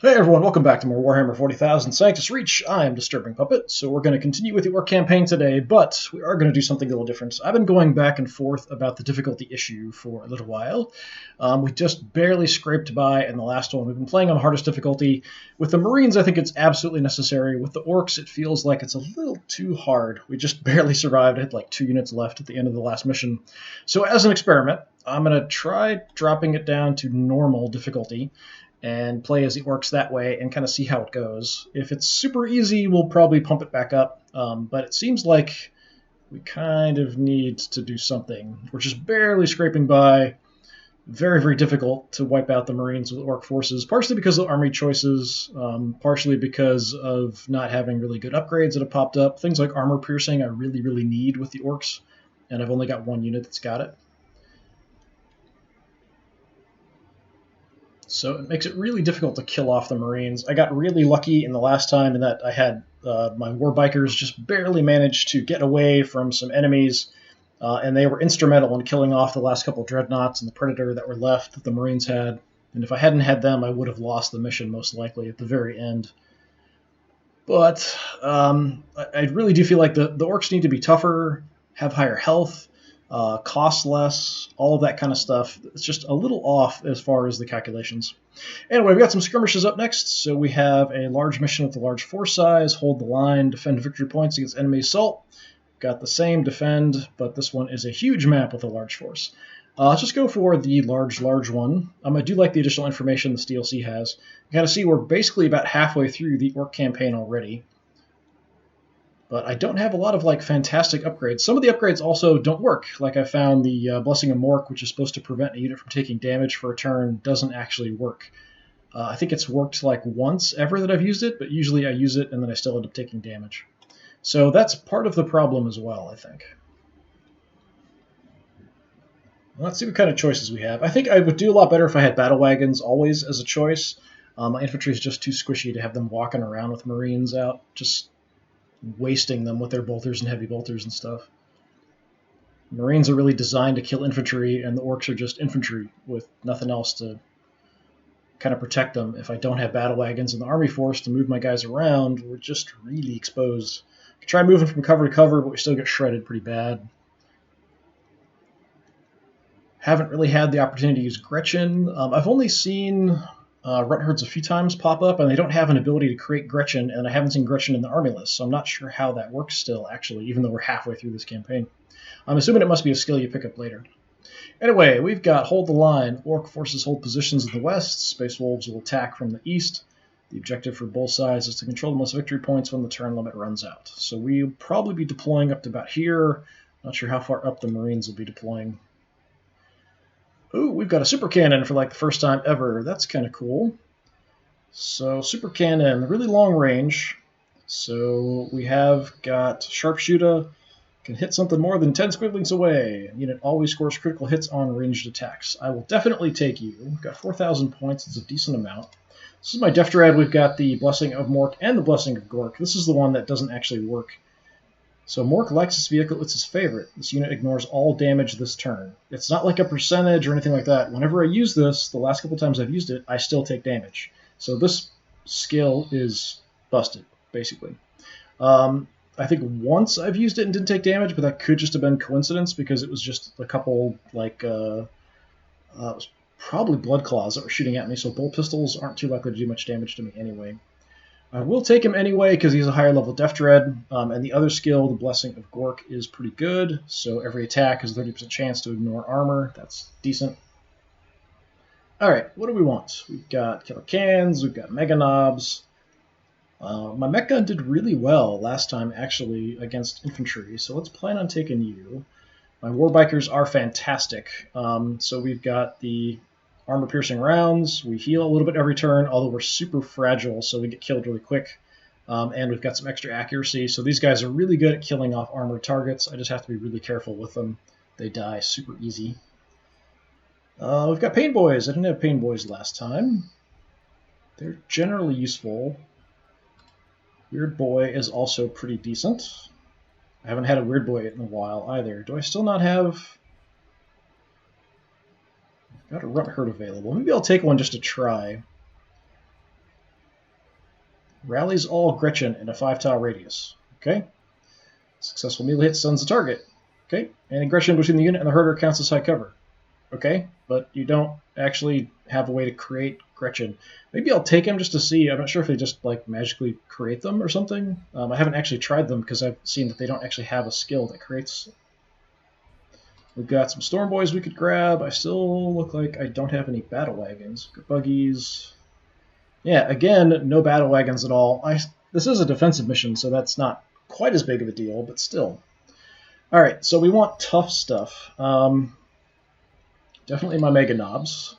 Hey everyone, welcome back to more Warhammer 40,000 Sanctus Reach. I am DisturbingPuppet, so we're going to continue with the Ork campaign today, but we are going to do something a little different. I've been going back and forth about the difficulty issue for a little while. We just barely scraped by in the last one. We've been playing on the hardest difficulty. With the Marines, I think it's absolutely necessary. With the Orks, it feels like it's a little too hard. We just barely survived. I had like 2 units left at the end of the last mission. So as an experiment, I'm going to try dropping it down to normal difficulty and play as the Orks that way and kind of see how it goes. If it's super easy, we'll probably pump it back up, but it seems like we kind of need to do something. We're just barely scraping by. Very, very difficult to wipe out the Marines with Ork forces, partially because of army choices, partially because of not having really good upgrades that have popped up. Things like armor piercing I really, really need with the Orks, and I've only got one unit that's got it. So it makes it really difficult to kill off the Marines. I got really lucky in the last time in that I had my war bikers just barely managed to get away from some enemies, and they were instrumental in killing off the last couple of dreadnoughts and the predator that were left that the Marines had. And if I hadn't had them, I would have lost the mission most likely at the very end. But I really do feel like the Orks need to be tougher, have higher health, cost less, all of that kind of stuff. It's just a little off as far as the calculations. Anyway, we've got some skirmishes up next. So we have a large mission with a large force size, hold the line, defend victory points against enemy assault. Got the same defend, but this one is a huge map with a large force. Let's just go for the large one. I do like the additional information this DLC has. You kind of see we're basically about halfway through the Ork campaign already. But I don't have a lot of fantastic upgrades. Some of the upgrades also don't work. Like I found the Blessing of Mork, which is supposed to prevent a unit from taking damage for a turn, doesn't actually work. I think it's worked once ever that I've used it, but usually I use it and then I still end up taking damage. So that's part of the problem as well, I think. Let's see what kind of choices we have. I think I would do a lot better if I had battle wagons always as a choice. My infantry is just too squishy to have them walking around with Marines out, just wasting them with their bolters and heavy bolters and stuff. Marines are really designed to kill infantry, and the Orks are just infantry with nothing else to kind of protect them. If I don't have battle wagons and the army force to move my guys around, we're just really exposed. I try moving from cover to cover, but we still get shredded pretty bad. Haven't really had the opportunity to use Gretchen. I've only seen Rutherds a few times pop up, and they don't have an ability to create Gretchen, and I haven't seen Gretchen in the army list, so I'm not sure how that works still, actually, even though we're halfway through this campaign. I'm assuming it must be a skill you pick up later. Anyway, we've got hold the line. Ork forces hold positions in the west. Space Wolves will attack from the east. The objective for both sides is to control the most victory points when the turn limit runs out. So we'll probably be deploying up to about here. Not sure how far up the Marines will be deploying. Ooh, we've got a super cannon for the first time ever. That's kind of cool. So super cannon, really long range. So we have got sharpshooter, can hit something more than 10 squigglings away. Unit always scores critical hits on ranged attacks. I will definitely take you. We've got 4,000 points. It's a decent amount. This is my Def Dread. We've got the Blessing of Mork and the Blessing of Gork. This is the one that doesn't actually work. So Mork likes this vehicle, it's his favorite. This unit ignores all damage this turn. It's not like a percentage or anything like that. Whenever I use this, the last couple times I've used it, I still take damage. So this skill is busted, basically. I think once I've used it and didn't take damage, but that could just have been coincidence because it was just a couple, it was probably Blood Claws that were shooting at me, so bolt pistols aren't too likely to do much damage to me anyway. I will take him anyway because he's a higher level Def Dread, and the other skill, the Blessing of Gork, is pretty good, so every attack has a 30% chance to ignore armor. That's decent. Alright, what do we want? We've got Killer Cans, we've got Mega Knobs. My mech gun did really well last time, actually, against infantry, so let's plan on taking you. My Warbikers are fantastic, so we've got the armor-piercing rounds. We heal a little bit every turn, although we're super fragile, so we get killed really quick. And we've got some extra accuracy, so these guys are really good at killing off armored targets. I just have to be really careful with them. They die super easy. We've got Pain Boys. I didn't have Pain Boys last time. They're generally useful. Weird Boy is also pretty decent. I haven't had a Weird Boy in a while either. Do I still not have... Got a Runt Herd available. Maybe I'll take one just to try. Rallies all Gretchen in a 5-tile radius. Okay. Successful melee hit stuns the target. Okay. Any Gretchen between the unit and the herder counts as high cover. Okay, but you don't actually have a way to create Gretchen. Maybe I'll take them just to see. I'm not sure if they just like magically create them or something. I haven't actually tried them because I've seen that they don't actually have a skill that creates. We've got some Storm Boys we could grab. I still look like I don't have any battle wagons. Good buggies. Yeah, again, no battle wagons at all. This is a defensive mission, so that's not quite as big of a deal, but still. All right, so we want tough stuff. Definitely my Mega Knobs.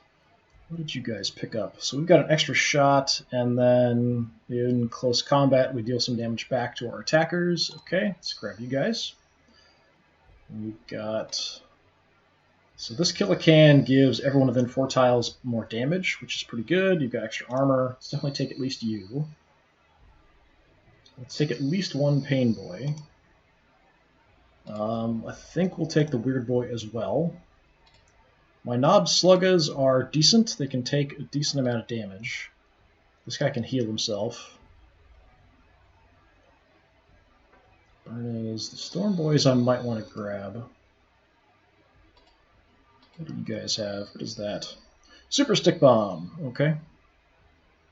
What did you guys pick up? So we've got an extra shot, and then in close combat, we deal some damage back to our attackers. Okay, let's grab you guys. We've got... So this Kill-A-Can gives everyone within 4 tiles more damage, which is pretty good. You've got extra armor. Let's definitely take at least you. Let's take at least one Pain Boy. I think we'll take the Weird Boy as well. My Knob Sluggas are decent. They can take a decent amount of damage. This guy can heal himself. Bernays. The Storm Boys I might want to grab. What do you guys have? What is that? Super Stick Bomb. Okay.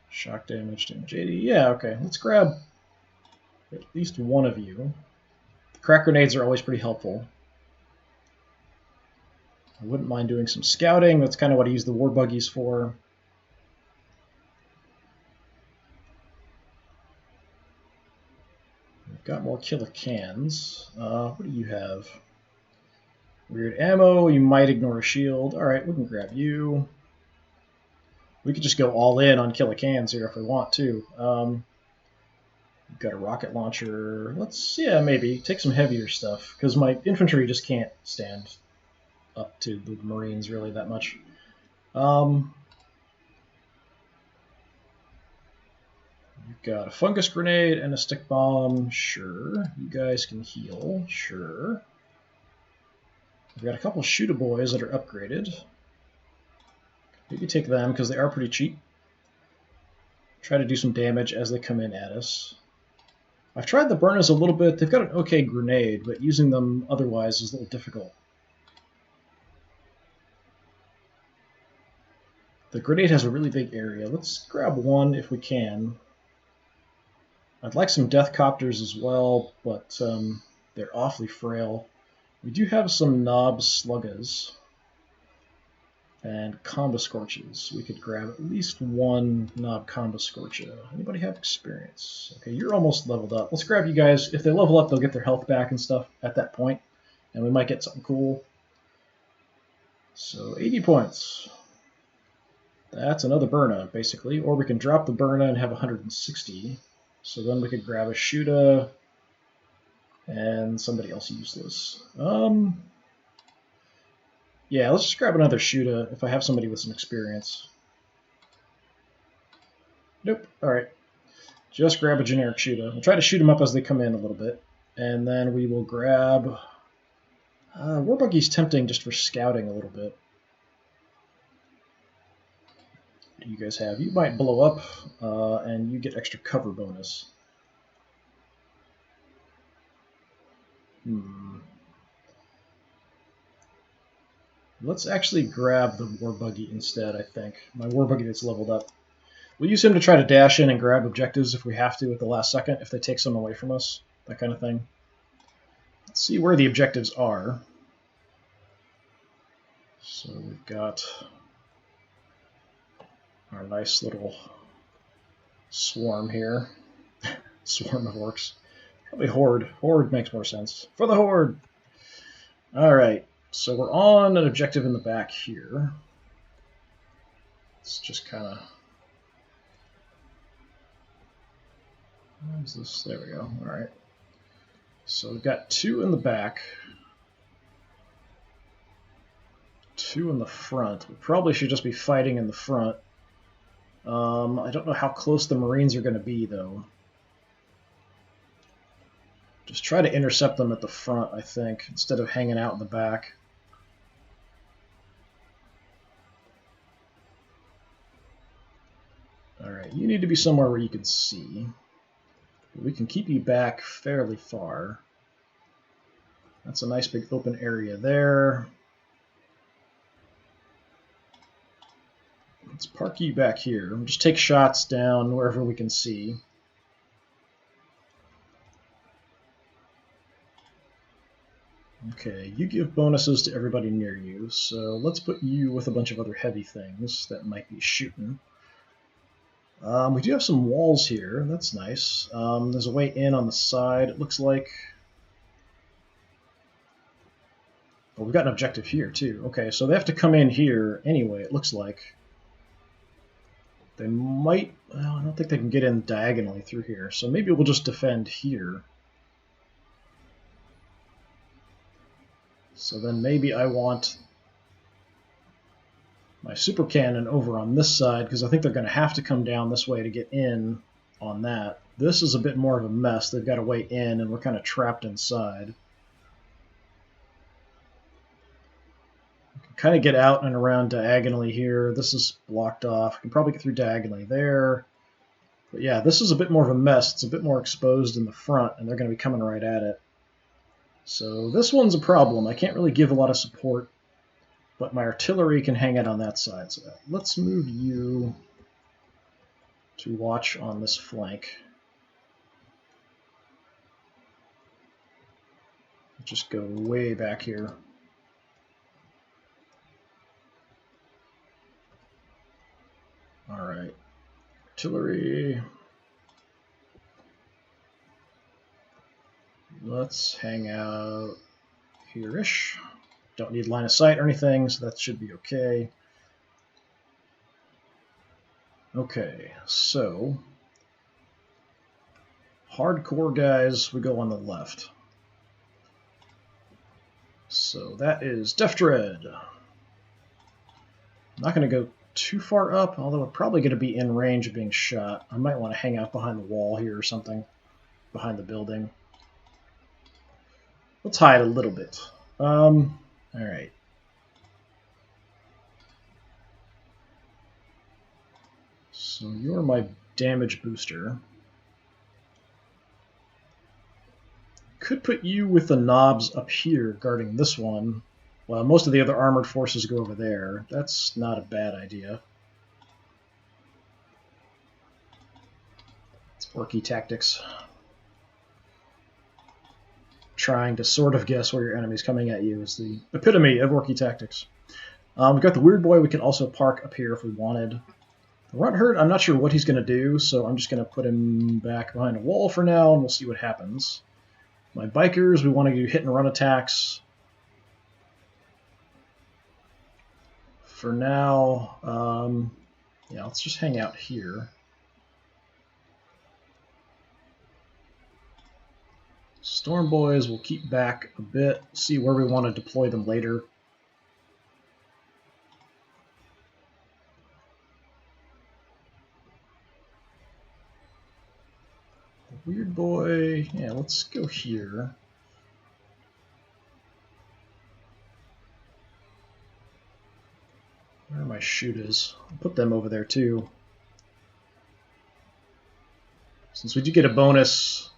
Shock damage, damage 80. Yeah, okay. Let's grab at least one of you. The crack grenades are always pretty helpful. I wouldn't mind doing some scouting. That's kind of what I use the war buggies for. We've got more Kill-A-Cans. What do you have? Weird ammo. You might ignore a shield. All right, we can grab you. We could just go all in on Kill-A-Cans here if we want to. We've got a rocket launcher. Yeah, maybe take some heavier stuff because my infantry just can't stand up to the Marines really that much. You've got a fungus grenade and a stick bomb. Sure. You guys can heal. Sure. We've got a couple Shooter Boys that are upgraded. Maybe take them because they are pretty cheap. Try to do some damage as they come in at us. I've tried the burners a little bit. They've got an okay grenade, but using them otherwise is a little difficult. The grenade has a really big area. Let's grab one if we can. I'd like some death copters as well, but they're awfully frail. We do have some Knob Sluggas and Combo Scorches. We could grab at least one Knob Combo Scorcha. Anybody have experience? Okay, you're almost leveled up. Let's grab you guys. If they level up, they'll get their health back and stuff at that point, and we might get something cool. So 80 points. That's another Burna, basically. Or we can drop the Burna and have 160. So then we could grab a Shuda and somebody else useless. Yeah, let's just grab another Shuda if I have somebody with some experience. Nope. Alright. Just grab a generic Shuda. We'll try to shoot them up as they come in a little bit. And then we will grab... War Buggy's tempting just for scouting a little bit. What do you guys have? You might blow up, and you get extra cover bonus. Let's actually grab the War Buggy instead, I think. My War Buggy that's leveled up. We'll use him to try to dash in and grab objectives if we have to at the last second, if they take some away from us, that kind of thing. Let's see where the objectives are. So we've got our nice little swarm here. Swarm of orcs. Probably horde. Horde makes more sense. For the horde! Alright, so we're on an objective in the back here. Let's just kind of... Where is this? There we go. Alright. So we've got 2 in the back. 2 in the front. We probably should just be fighting in the front. I don't know how close the Marines are going to be, though. Just try to intercept them at the front, I think, instead of hanging out in the back. Alright, you need to be somewhere where you can see. We can keep you back fairly far. That's a nice big open area there. Let's park you back here. We'll just take shots down wherever we can see. Okay, you give bonuses to everybody near you, so let's put you with a bunch of other heavy things that might be shooting. We do have some walls here. That's nice. There's a way in on the side, it looks like. Oh, we've got an objective here, too. Okay, so they have to come in here anyway, it looks like. They might... Well, I don't think they can get in diagonally through here, so maybe we'll just defend here. So then maybe I want my super cannon over on this side, because I think they're going to have to come down this way to get in on that. This is a bit more of a mess. They've got a way in, and we're kind of trapped inside. Kind of get out and around diagonally here. This is blocked off. Can probably get through diagonally there. But yeah, this is a bit more of a mess. It's a bit more exposed in the front, and they're going to be coming right at it. So this one's a problem. I can't really give a lot of support, but my artillery can hang out on that side. So let's move you to watch on this flank. Just go way back here. All right, artillery. Let's hang out here-ish. Don't need line of sight or anything, so that should be okay. Okay, so hardcore guys, we go on the left. So that is Def Dread. I'm not going to go too far up, although I'm probably going to be in range of being shot. I might want to hang out behind the wall here or something, behind the building. Let's hide a little bit. All right. So you're my damage booster. Could put you with the knobs up here guarding this one. Well, most of the other armored forces go over there. That's not a bad idea. It's Orky tactics. Trying to sort of guess where your enemy's coming at you is the epitome of Orky tactics. We've got the Weird Boy we can also park up here if we wanted. The Runt Herd, I'm not sure what he's going to do, so I'm just going to put him back behind a wall for now, and we'll see what happens. My Bikers, we want to do hit and run attacks. For now, yeah, let's just hang out here. Storm Boys will keep back a bit, see where we want to deploy them later. Weird Boy, yeah, let's go here. Where are my shooters? I'll put them over there too. Since we do get a bonus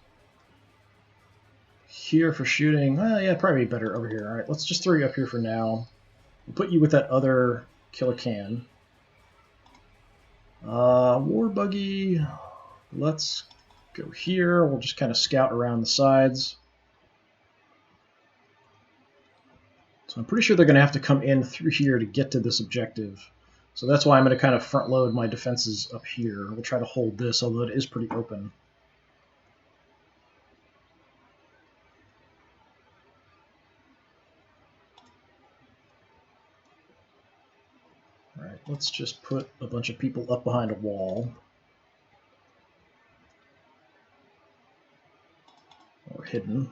here for shooting, well, yeah, probably better over here. All right, let's just throw you up here for now. We'll put you with that other killer can. War Buggy, let's go here. We'll just kind of scout around the sides. So I'm pretty sure they're going to have to come in through here to get to this objective. So that's why I'm going to kind of front load my defenses up here. We'll try to hold this, although it is pretty open. All right, let's just put a bunch of people up behind a wall. Or hidden.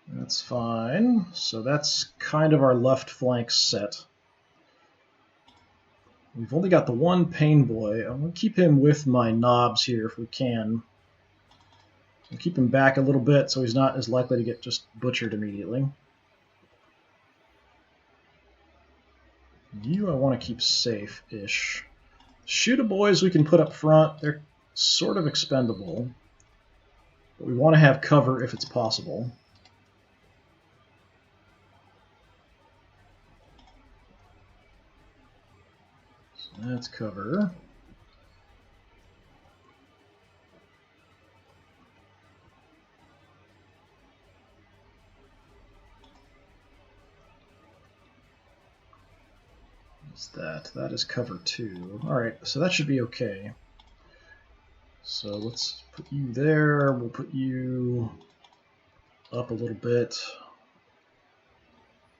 That's fine. So that's kind of our left flank set. We've only got the one Pain Boy. I'm going to keep him with my knobs here if we can. I'll keep him back a little bit so he's not as likely to get just butchered immediately. You I want to keep safe-ish. Shooter boys we can put up front. They're sort of expendable, but we want to have cover if it's possible. So that's cover. What's that? That is cover 2. Alright, so that should be okay. So let's put you there. We'll put you up a little bit,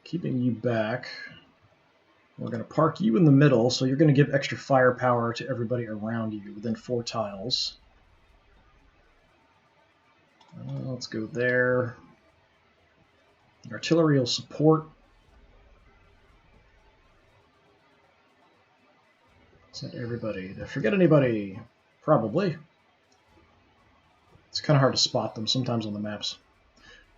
keeping you back. We're going to park you in the middle, so you're going to give extra firepower to everybody around you within 4 tiles. Let's go there. Artillery will support. Is that everybody? Did I forget anybody? Probably. It's kind of hard to spot them sometimes on the maps.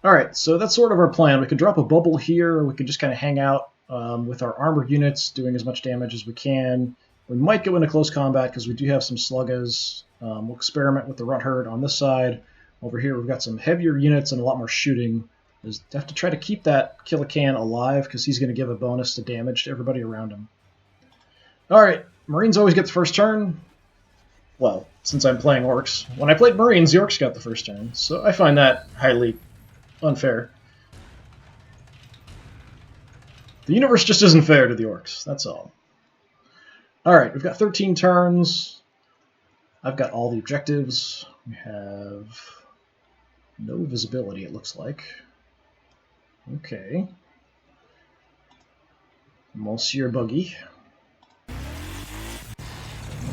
Alright, so that's sort of our plan. We could drop a bubble here, or we could just kind of hang out with our armored units, doing as much damage as we can. We might go into close combat because we do have some sluggas. We'll experiment with the runt herd on this side. Over here we've got some heavier units and a lot more shooting. We have to try to keep that Killacan alive because he's going to give a bonus to damage to everybody around him. Alright, Marines always get the first turn. Well, since I'm playing Orks. When I played Marines, the Orks got the first turn, so I find that highly unfair. The universe just isn't fair to the Orks, that's all. Alright, we've got 13 turns. I've got all the objectives. We have no visibility, it looks like. Okay. Monsieur Buggy.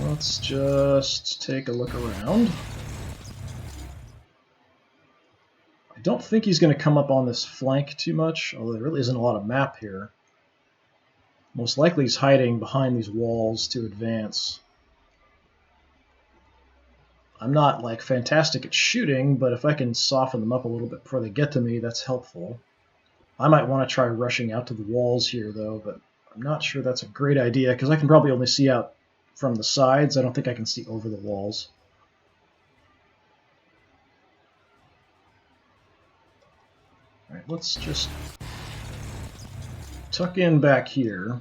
Let's just take a look around. I don't think he's going to come up on this flank too much, although there really isn't a lot of map here. Most likely he's hiding behind these walls to advance. I'm not like fantastic at shooting, but if I can soften them up a little bit before they get to me, that's helpful. I might want to try rushing out to the walls here though, but I'm not sure that's a great idea because I can probably only see out from the sides. I don't think I can see over the walls. Alright, let's just tuck in back here.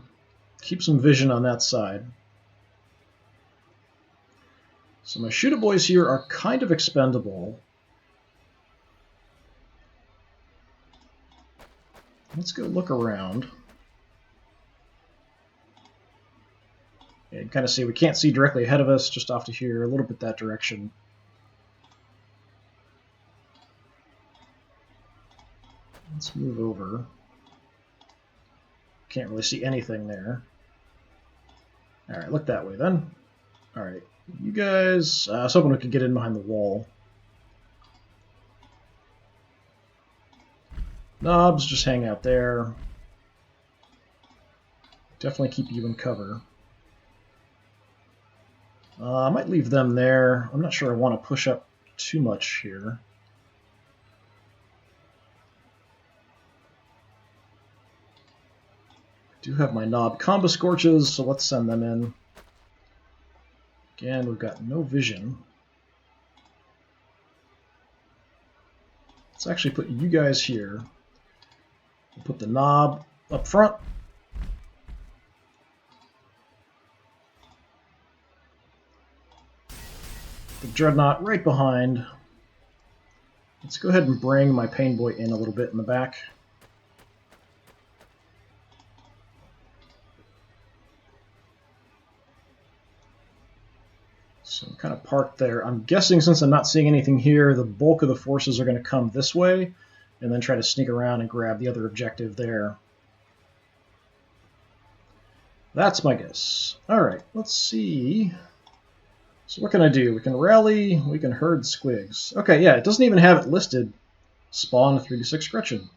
Keep some vision on that side. So my shooter boys here are kind of expendable. Let's go look around. And kind of see, we can't see directly ahead of us, just off to here, a little bit that direction. Let's move over. Can't really see anything there. Alright, look that way then. Alright, you guys... I was hoping we could get in behind the wall. Knobs, just hang out there. Definitely keep you in cover. I might leave them there. I'm not sure I want to push up too much here. I do have my knob combo scorches, so let's send them in. Again, we've got no vision. Let's actually put you guys here. We'll put the knob up front. The Dreadnought right behind. Let's go ahead and bring my Pain Boy in a little bit in the back. So I'm kind of parked there. I'm guessing since I'm not seeing anything here, the bulk of the forces are going to come this way and then try to sneak around and grab the other objective there. That's my guess. Alright, let's see. So what can I do? We can rally, we can herd squigs. Okay, yeah, it doesn't even have it listed. Spawn a 3d6 Gretchen.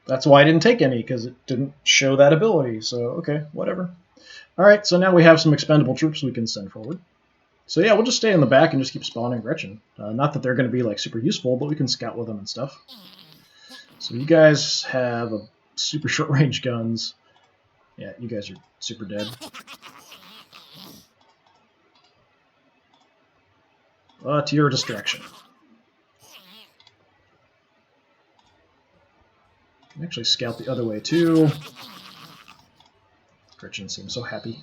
That's why I didn't take any, because it didn't show that ability. So, okay, whatever. Alright, so now we have some expendable troops we can send forward. So yeah, we'll just stay in the back and just keep spawning Gretchen. Not that they're going to be like super useful, but we can scout with them and stuff. So you guys have a super short range guns. Yeah, you guys are super dead. To your distraction. You can actually scout the other way too. Gretchen seems so happy.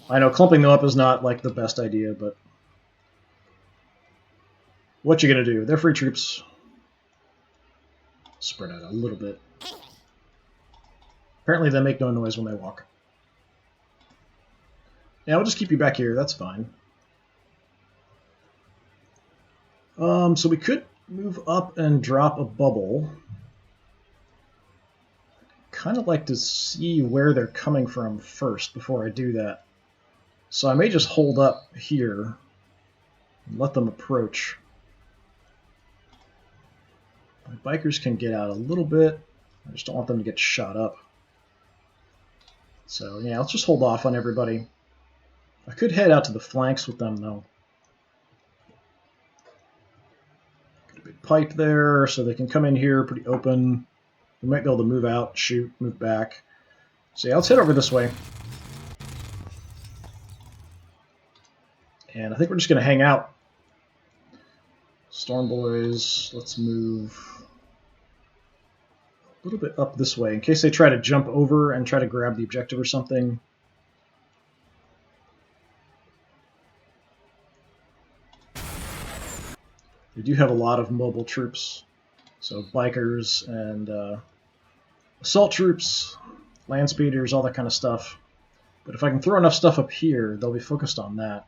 I know clumping them up is not like the best idea, but what you gonna do? They're free troops. Spread out a little bit. Apparently they make no noise when they walk. Yeah, we'll just keep you back here. That's fine. So we could move up and drop a bubble. Kind of like to see where they're coming from first before I do that. So I may just hold up here and let them approach. My bikers can get out a little bit. I just don't want them to get shot up. So yeah, let's just hold off on everybody. I could head out to the flanks with them though. Got a big pipe there, so they can come in here pretty open. We might be able to move out, shoot, move back. So yeah, let's head over this way. And I think we're just going to hang out. Storm Boys, let's move a little bit up this way in case they try to jump over and try to grab the objective or something. We do have a lot of mobile troops, so bikers and assault troops, land speeders, all that kind of stuff. But if I can throw enough stuff up here, they'll be focused on that.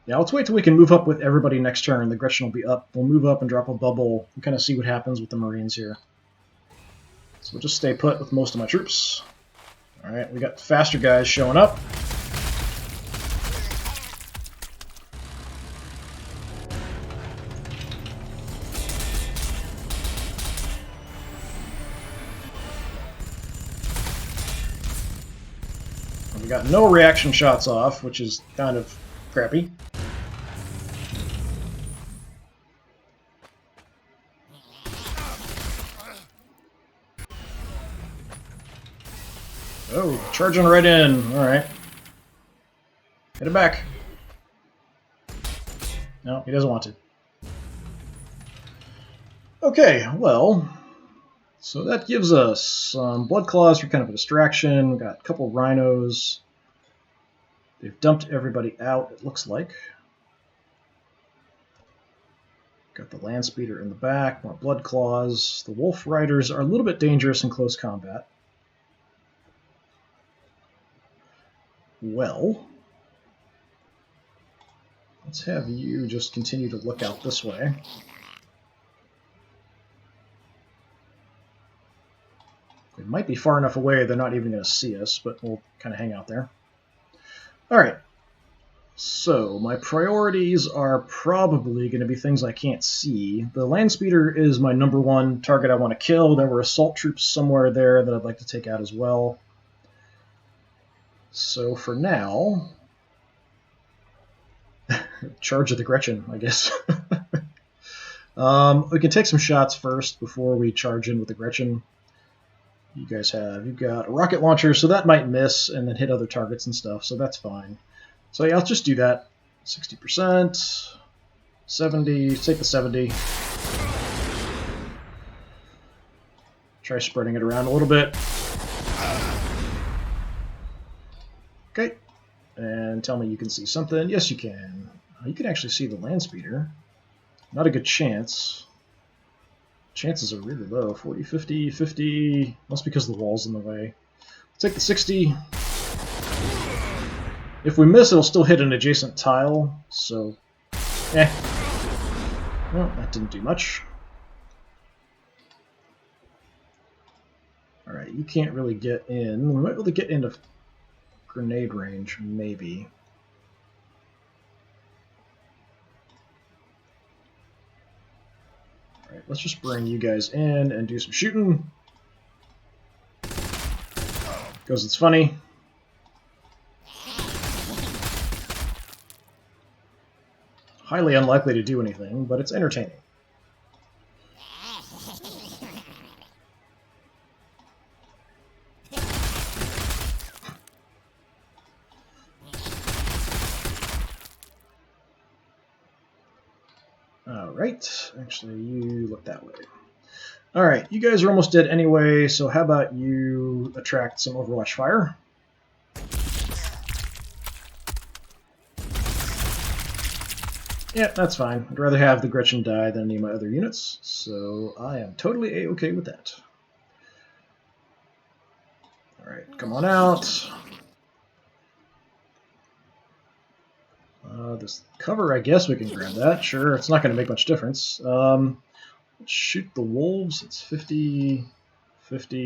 Yeah, let's wait till we can move up with everybody next turn. The Gretchen will be up. We'll move up and drop a bubble and kind of see what happens with the Marines here. So we'll just stay put with most of my troops. Alright, we got faster guys showing up. And we got no reaction shots off, which is kind of crappy. Oh, charging right in. Alright. Hit it back. No, he doesn't want to. Okay, well, so that gives us some blood claws for kind of a distraction. We've got a couple rhinos. They've dumped everybody out, it looks like. Got the land speeder in the back, more blood claws. The wolf riders are a little bit dangerous in close combat. Well, let's have you just continue to look out this way. They might be far enough away they're not even going to see us, but we'll kind of hang out there. Alright, so my priorities are probably going to be things I can't see. The land speeder is my #1 target I want to kill. There were assault troops somewhere there that I'd like to take out as well. So for now, charge of the Gretchen, I guess. We can take some shots first before we charge in with the Gretchen. You've got a rocket launcher, so that might miss and then hit other targets and stuff, so that's fine. So yeah, I'll just do that. 60%, 70, take the 70. Try spreading it around a little bit. Okay, and tell me you can see something. Yes, you can. You can actually see the land speeder. Not a good chance. Chances are really low. 40, 50, 50. Must be because the wall's in the way. Take the 60. If we miss, it'll still hit an adjacent tile, so... Well, that didn't do much. Alright, you can't really get in. We might be able to get into grenade range, maybe. Alright, let's just bring you guys in and do some shooting. Because it's funny. Highly unlikely to do anything, but it's entertaining. Alright, actually you look that way. Alright, you guys are almost dead anyway, so how about you attract some Overwatch fire? Yeah, that's fine. I'd rather have the Gretchen die than any of my other units, so I am totally A-okay with that. Alright, come on out. This cover, I guess we can grab that. Sure, it's not going to make much difference. Let's shoot the wolves. It's 50, 50.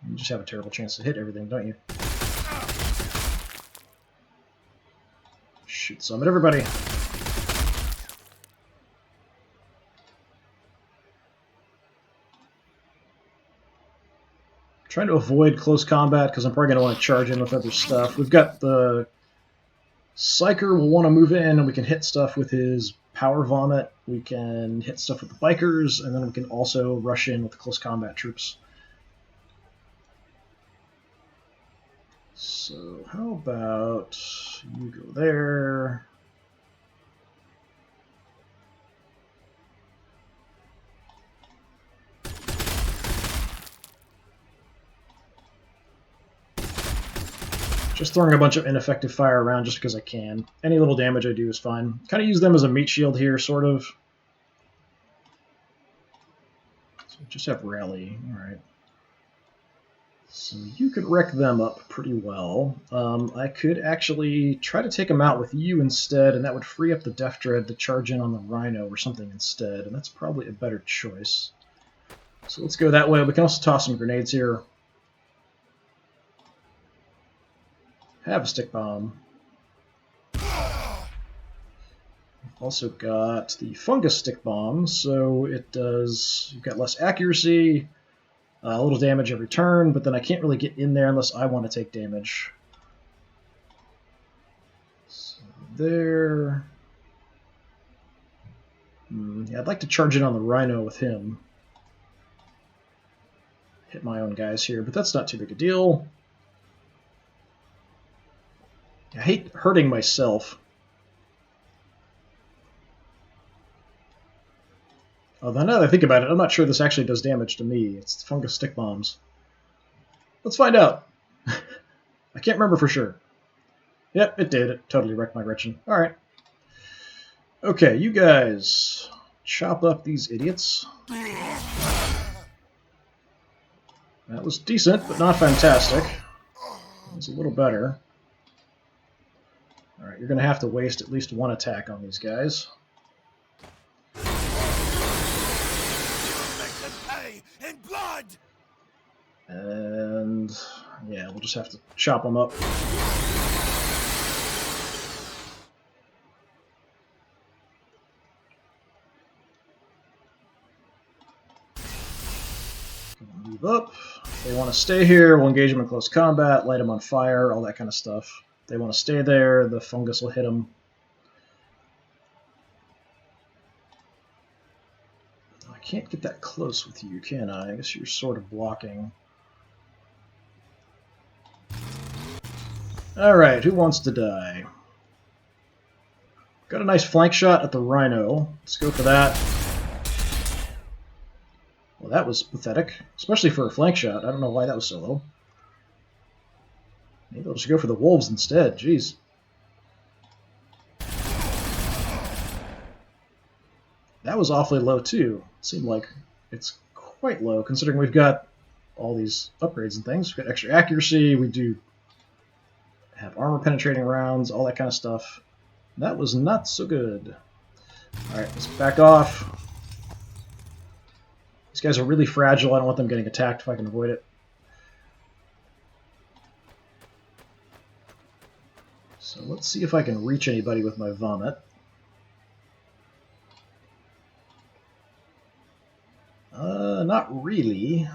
You just have a terrible chance to hit everything, don't you? Shoot some at everybody. Trying to avoid close combat because I'm probably going to want to charge in with other stuff. We've got the Psyker will want to move in, and we can hit stuff with his Power Vomit. We can hit stuff with the Bikers, and then we can also rush in with the close combat troops. So how about you go there? Just throwing a bunch of ineffective fire around just because I can. Any little damage I do is fine. Kind of use them as a meat shield here, sort of. So just have rally. Alright. So you could wreck them up pretty well. I could actually try to take them out with you instead, and that would free up the Death Dread to charge in on the Rhino or something instead, and that's probably a better choice. So let's go that way. We can also toss some grenades here. Have a stick bomb. Also got the fungus stick bomb, so it does. You've got less accuracy, a little damage every turn, but then I can't really get in there unless I want to take damage. So there. Yeah, I'd like to charge in on the Rhino with him. Hit my own guys here, but that's not too big a deal. I hate hurting myself. Although now that I think about it, I'm not sure this actually does damage to me. It's fungus stick bombs. Let's find out. I can't remember for sure. Yep, it did. It totally wrecked my Gretchen. Alright. Okay, you guys chop up these idiots. That was decent, but not fantastic. It was a little better. Alright, you're going to have to waste at least one attack on these guys. And yeah, we'll just have to chop them up. Move up. If they want to stay here, we'll engage them in close combat, light them on fire, all that kind of stuff. If they want to stay there, the fungus will hit them. I can't get that close with you, can I? I guess you're sort of blocking. Alright, who wants to die? Got a nice flank shot at the Rhino. Let's go for that. Well, that was pathetic, especially for a flank shot. I don't know why that was so low. Maybe I'll just go for the wolves instead. Jeez. That was awfully low, too. It seemed like it's quite low, considering we've got all these upgrades and things. We've got extra accuracy, we do have armor-penetrating rounds, all that kind of stuff. That was not so good. Alright, let's back off. These guys are really fragile. I don't want them getting attacked if I can avoid it. So let's see if I can reach anybody with my vomit. Not really.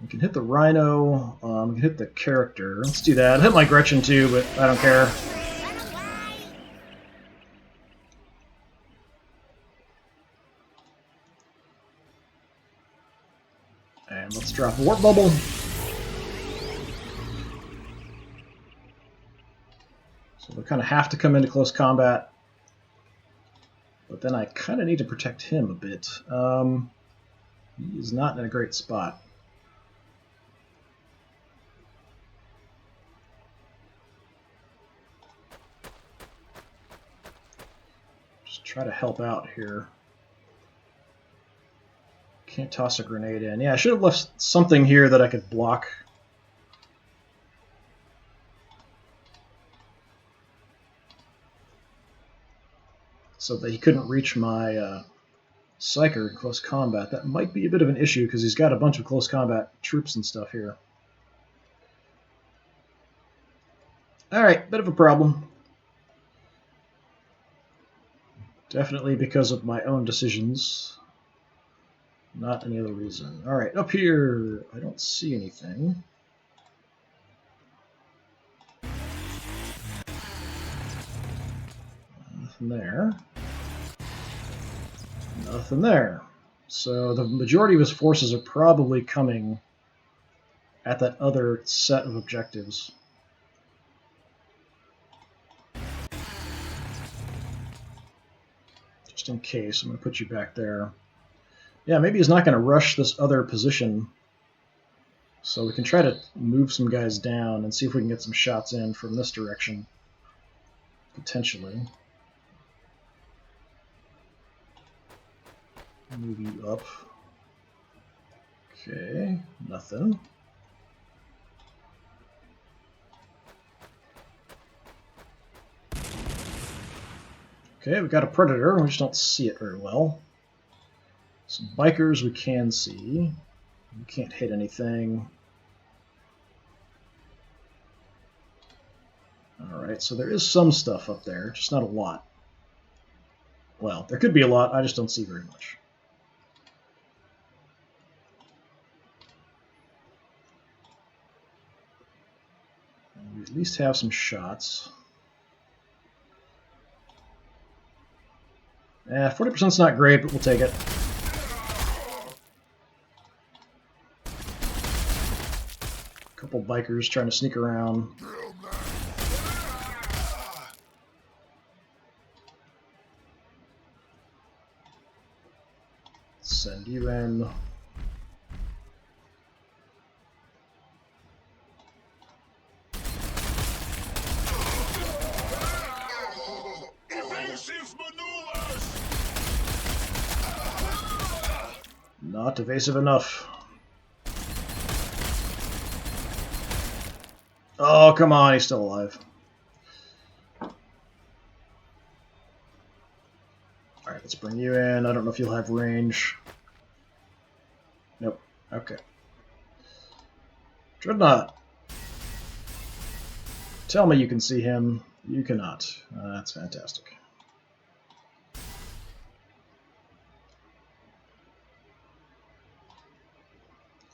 We can hit the Rhino, we can hit the character. Let's do that. Hit my Gretchen too, but I don't care. And let's drop a Warp Bubble. So we kind of have to come into close combat. But then I kind of need to protect him a bit. He is not in a great spot. Just try to help out here. Can't toss a grenade in. Yeah, I should have left something here that I could block. So that he couldn't reach my Psyker in close combat. That might be a bit of an issue because he's got a bunch of close combat troops and stuff here. Alright, bit of a problem. Definitely because of my own decisions. Not any other reason. Alright, up here, I don't see anything. Nothing there. Nothing there. So the majority of his forces are probably coming at that other set of objectives. Just in case, I'm going to put you back there. Yeah, maybe he's not going to rush this other position. So we can try to move some guys down and see if we can get some shots in from this direction. Potentially. Move you up. Okay, nothing. Okay, we got a predator. We just don't see it very well. Some bikers we can see. We can't hit anything. Alright, so there is some stuff up there, just not a lot. Well, there could be a lot, I just don't see very much. And we at least have some shots. 40%'s not great, but we'll take it. Couple bikers trying to sneak around. Send you in. Not evasive enough. Oh, come on, he's still alive. Alright, let's bring you in. I don't know if you'll have range. Nope. Okay. Dreadnought. Tell me you can see him. You cannot. That's fantastic.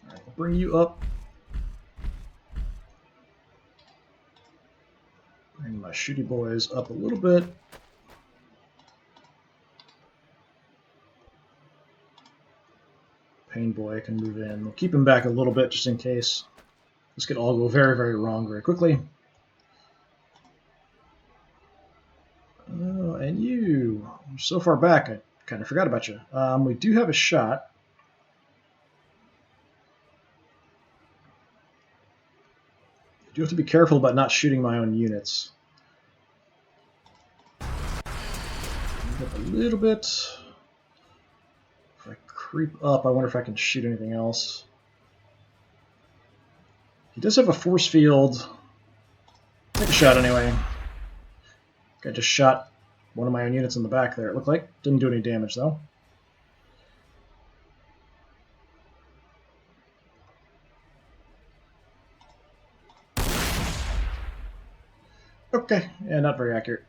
Alright, I'll bring you up. Bring my shooty boys up a little bit. Pain boy can move in. We'll keep him back a little bit just in case. This could all go very, very wrong very quickly. Oh, and you're so far back, I kind of forgot about you. We do have a shot. I do have to be careful about not shooting my own units. Move up a little bit. If I creep up, I wonder if I can shoot anything else. He does have a force field. Take a shot anyway. I just shot one of my own units in the back there, it looked like. Didn't do any damage, though. Okay, yeah, not very accurate.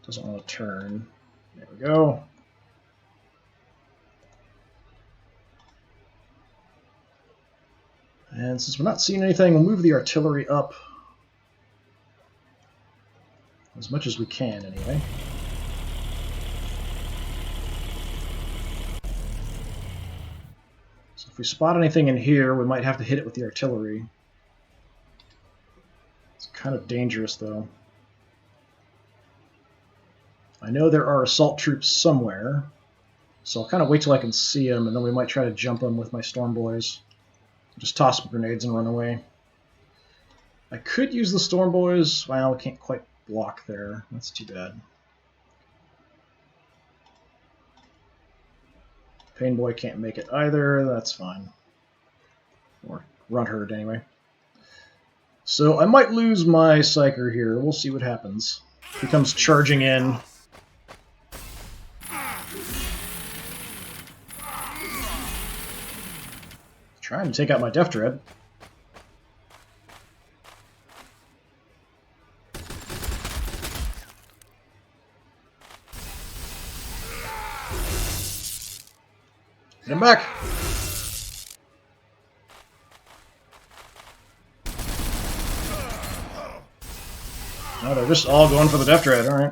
Doesn't want to turn. There we go. And since we're not seeing anything, we'll move the artillery up as much as we can, anyway. So if we spot anything in here, we might have to hit it with the artillery. It's kind of dangerous, though. I know there are assault troops somewhere, so I'll kind of wait till I can see them, and then we might try to jump them with my storm boys. Just toss some grenades and run away. I could use the storm boys. Well, we can't quite block there. That's too bad. Pain boy can't make it either. That's fine. Or run herd anyway. So I might lose my psyker here. We'll see what happens. He comes charging in. Trying to take out my Death Dread. Get him back! No, they're just all going for the Death Dread, alright.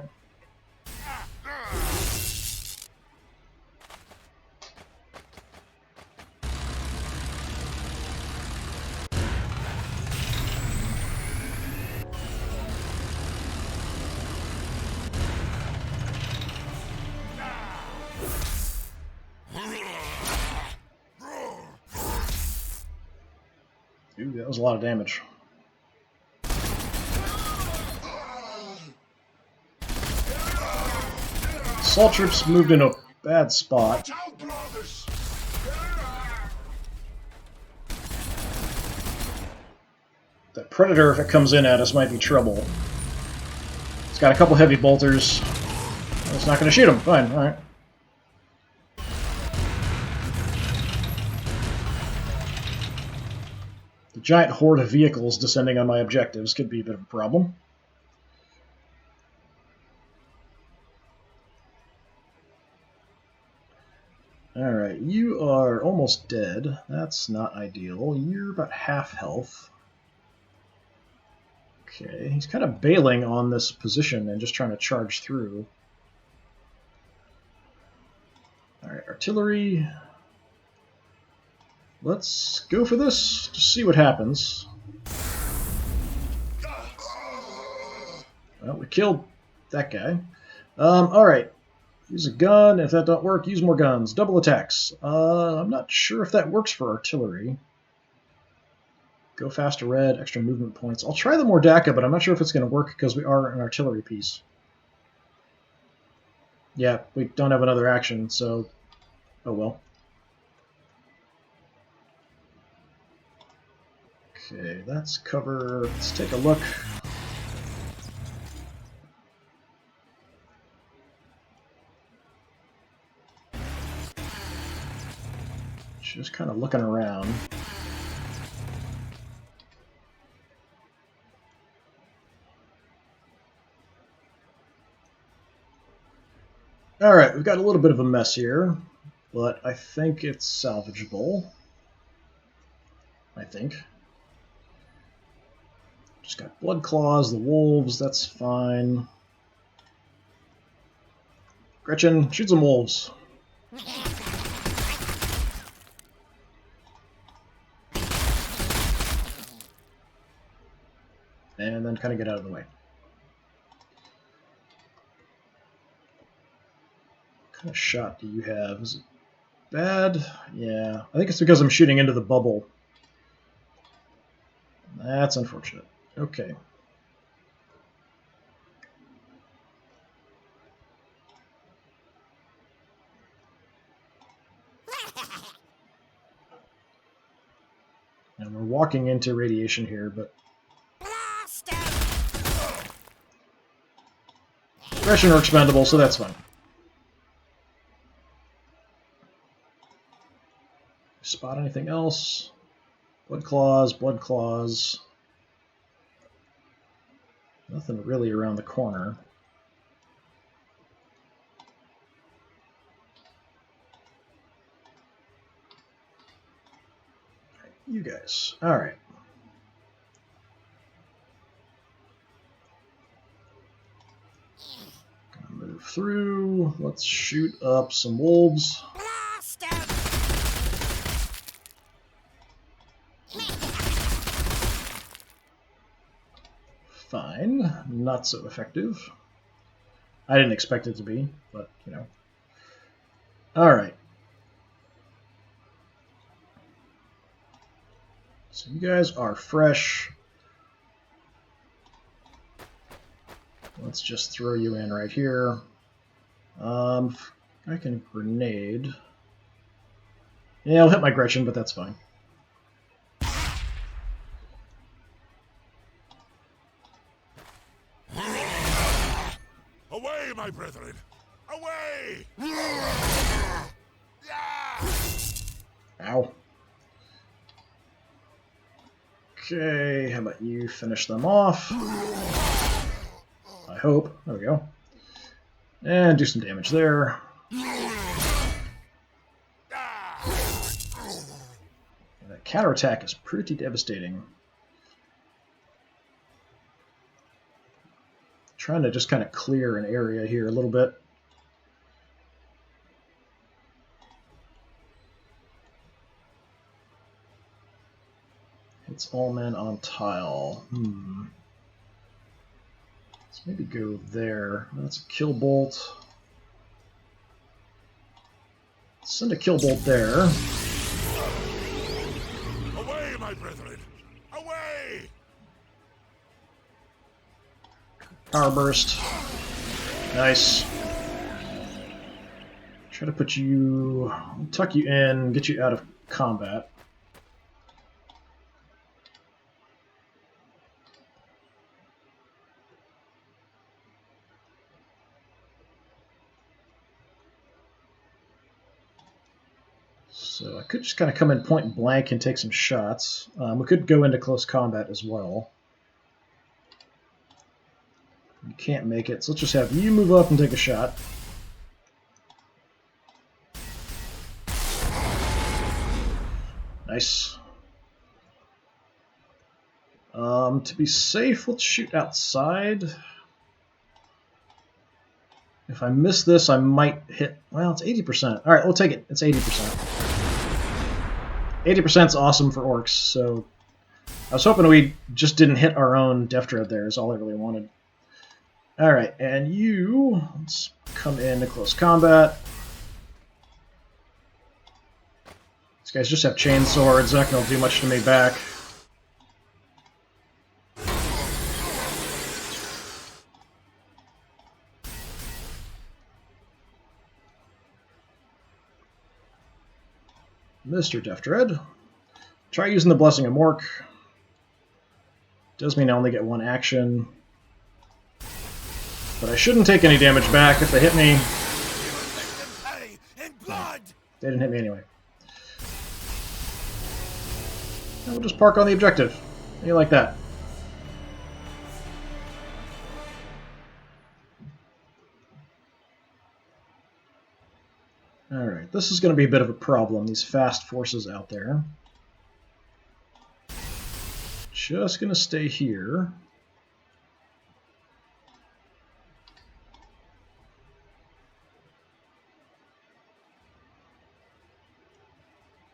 Ooh, that was a lot of damage. Assault troops moved in a bad spot. That Predator, if it comes in at us, might be trouble. It's got a couple heavy bolters. It's not going to shoot him. Fine, alright. The giant horde of vehicles descending on my objectives could be a bit of a problem. Alright, you are almost dead. That's not ideal. You're about half health. Okay, he's kind of bailing on this position and just trying to charge through. Alright, artillery. Let's go for this, just see what happens. Well, we killed that guy. Alright. Use a gun. If that don't work, use more guns. Double attacks. I'm not sure if that works for artillery. Go faster red, extra movement points. I'll try the Mordaka, but I'm not sure if it's going to work because we are an artillery piece. Yeah, we don't have another action, so... oh well. Okay, that's cover. Let's take a look. Just kind of looking around. Alright, we've got a little bit of a mess here, but I think it's salvageable. I think. Just got Blood Claws, the Wolves, that's fine. Gretchen, shoot some wolves. And then kind of get out of the way. What kind of shot do you have? Is it bad? Yeah, I think it's because I'm shooting into the bubble. That's unfortunate. Okay. And we're walking into radiation here, but... Aggression are expendable, so that's fine. Spot anything else? Blood Claws, Blood Claws. Nothing really around the corner. You guys. Alright. Gonna move through. Let's shoot up some wolves. Fine. Not so effective. I didn't expect it to be, but, you know. Alright. So you guys are fresh. Let's just throw you in right here. I can grenade. Yeah, I'll hit my Gretchen, but that's fine. Away, my brethren! Away! Ow. Okay, how about you finish them off? I hope. There we go. And do some damage there. That counterattack is pretty devastating. Trying to just kind of clear an area here a little bit. It's all men on tile. Let's maybe go there. That's a kill bolt. Send a kill bolt there. Away, my brethren! Away! Power burst. Nice. Try to put you, tuck you in, get you out of combat. So I could just kind of come in point blank and take some shots. We could go into close combat as well. You can't make it, so let's just have you move up and take a shot. Nice. To be safe, let's shoot outside. If I miss this, I might hit... Well, it's 80%. Alright, we'll take it. It's 80%. 80% is awesome for Orks, so... I was hoping we just didn't hit our own Death Dread there, is all I really wanted. Alright, and you... Let's come into close combat. These guys just have chain swords, they're not going to do much to me back. Mr. Death Dread. Try using the Blessing of Mork. Does mean I only get one action. But I shouldn't take any damage back if they hit me. They didn't hit me anyway. And we'll just park on the objective. How do you like that? Alright, this is going to be a bit of a problem, these fast forces out there. Just going to stay here.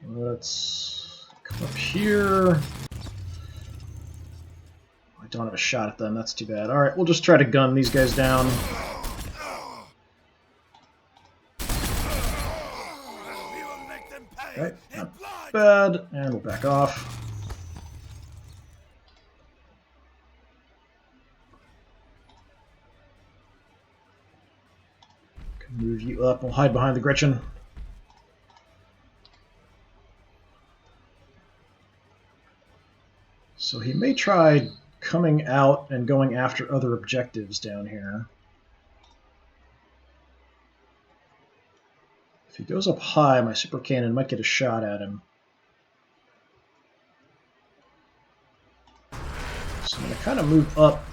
Let's come up here. I don't have a shot at them, that's too bad. Alright, we'll just try to gun these guys down. Right, not bad, and we'll back off. Can move you up, we'll hide behind the Gretchen. So he may try coming out and going after other objectives down here. If he goes up high, my super cannon might get a shot at him. So I'm going to kind of move up.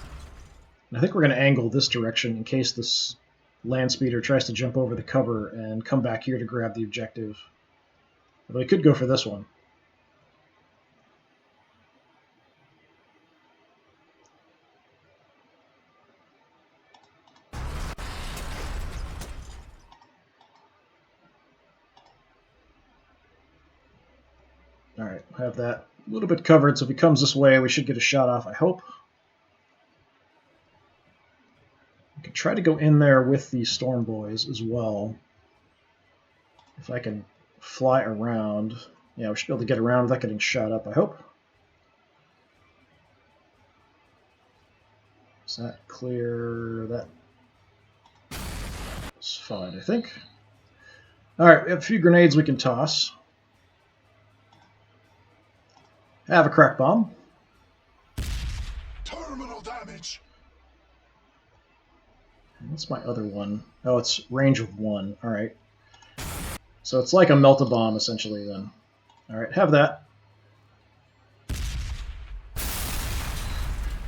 And I think we're going to angle this direction in case this land speeder tries to jump over the cover and come back here to grab the objective. Although he could go for this one. Alright, I have that a little bit covered, so if he comes this way, we should get a shot off, I hope. We can try to go in there with the Storm Boys as well. If I can fly around. Yeah, we should be able to get around without getting shot up, I hope. Is that clear? That's fine, I think. Alright, we have a few grenades we can toss. Have a crack bomb. Terminal damage. What's my other one? Oh, it's range of 1. Alright. So it's like a melt-a-bomb, essentially, then. Alright, have that.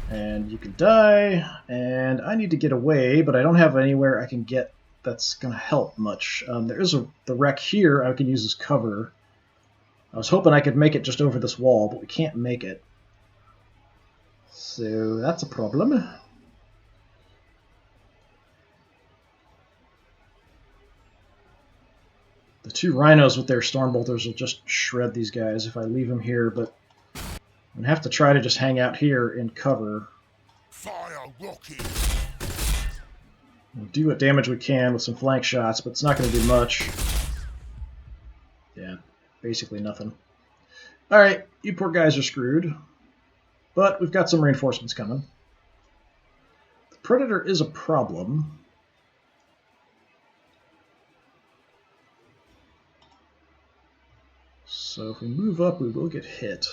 And you can die. And I need to get away, but I don't have anywhere I can get that's going to help much. There is the wreck here I can use as cover. I was hoping I could make it just over this wall, but we can't make it. So that's a problem. The 2 rhinos with their storm bolters will just shred these guys if I leave them here, but I'm going to have to try to just hang out here in cover. Fire rocket. We'll do what damage we can with some flank shots, but it's not going to do much. Yeah, basically nothing. Alright, you poor guys are screwed. But we've got some reinforcements coming. The Predator is a problem. So if we move up, we will get hit.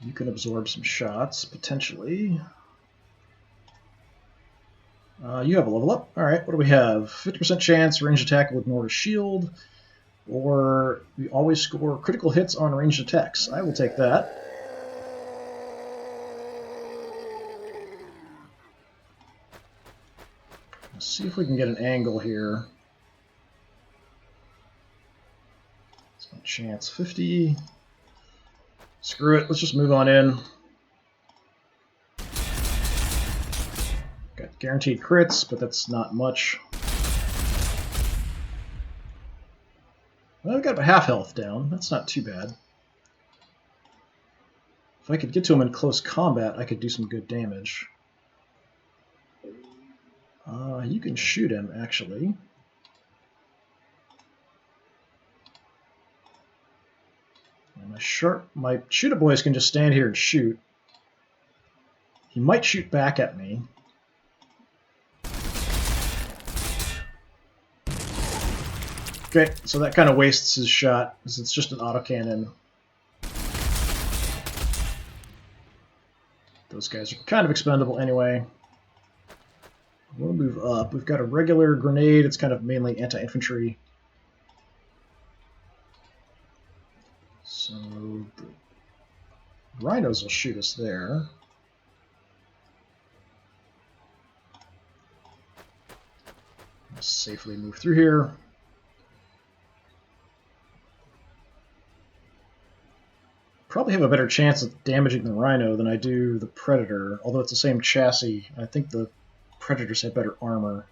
You can absorb some shots, potentially. You have a level up. Alright, what do we have? 50% chance, ranged attack will ignore a shield. Or we always score critical hits on ranged attacks. I will take that. Let's see if we can get an angle here. That's my chance. 50. Screw it, let's just move on in. Got guaranteed crits, but that's not much. Well, I've got about half health down. That's not too bad. If I could get to him in close combat, I could do some good damage. You can shoot him, actually. And my shooter boys can just stand here and shoot. He might shoot back at me. Okay, so that kind of wastes his shot, because it's just an autocannon. Those guys are kind of expendable anyway. We'll move up. We've got a regular grenade. It's kind of mainly anti-infantry. So the rhinos will shoot us there. Let's safely move through here. Probably have a better chance of damaging the Rhino than I do the Predator, although it's the same chassis. I think the Predators have better armor.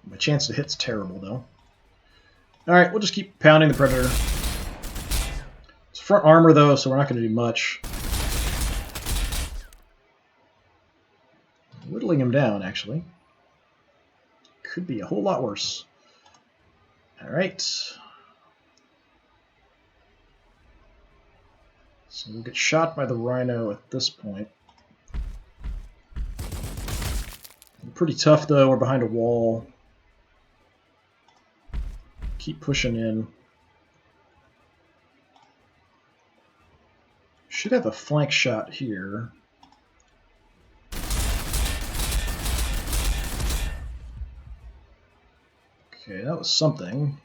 My chance to hit's terrible, though. Alright, we'll just keep pounding the Predator. It's front armor, though, so we're not going to do much. Whittling him down, actually. Could be a whole lot worse. Alright. So we'll get shot by the Rhino at this point. Pretty tough, though. We're behind a wall. Keep pushing in. Should have a flank shot here. Okay, that was something.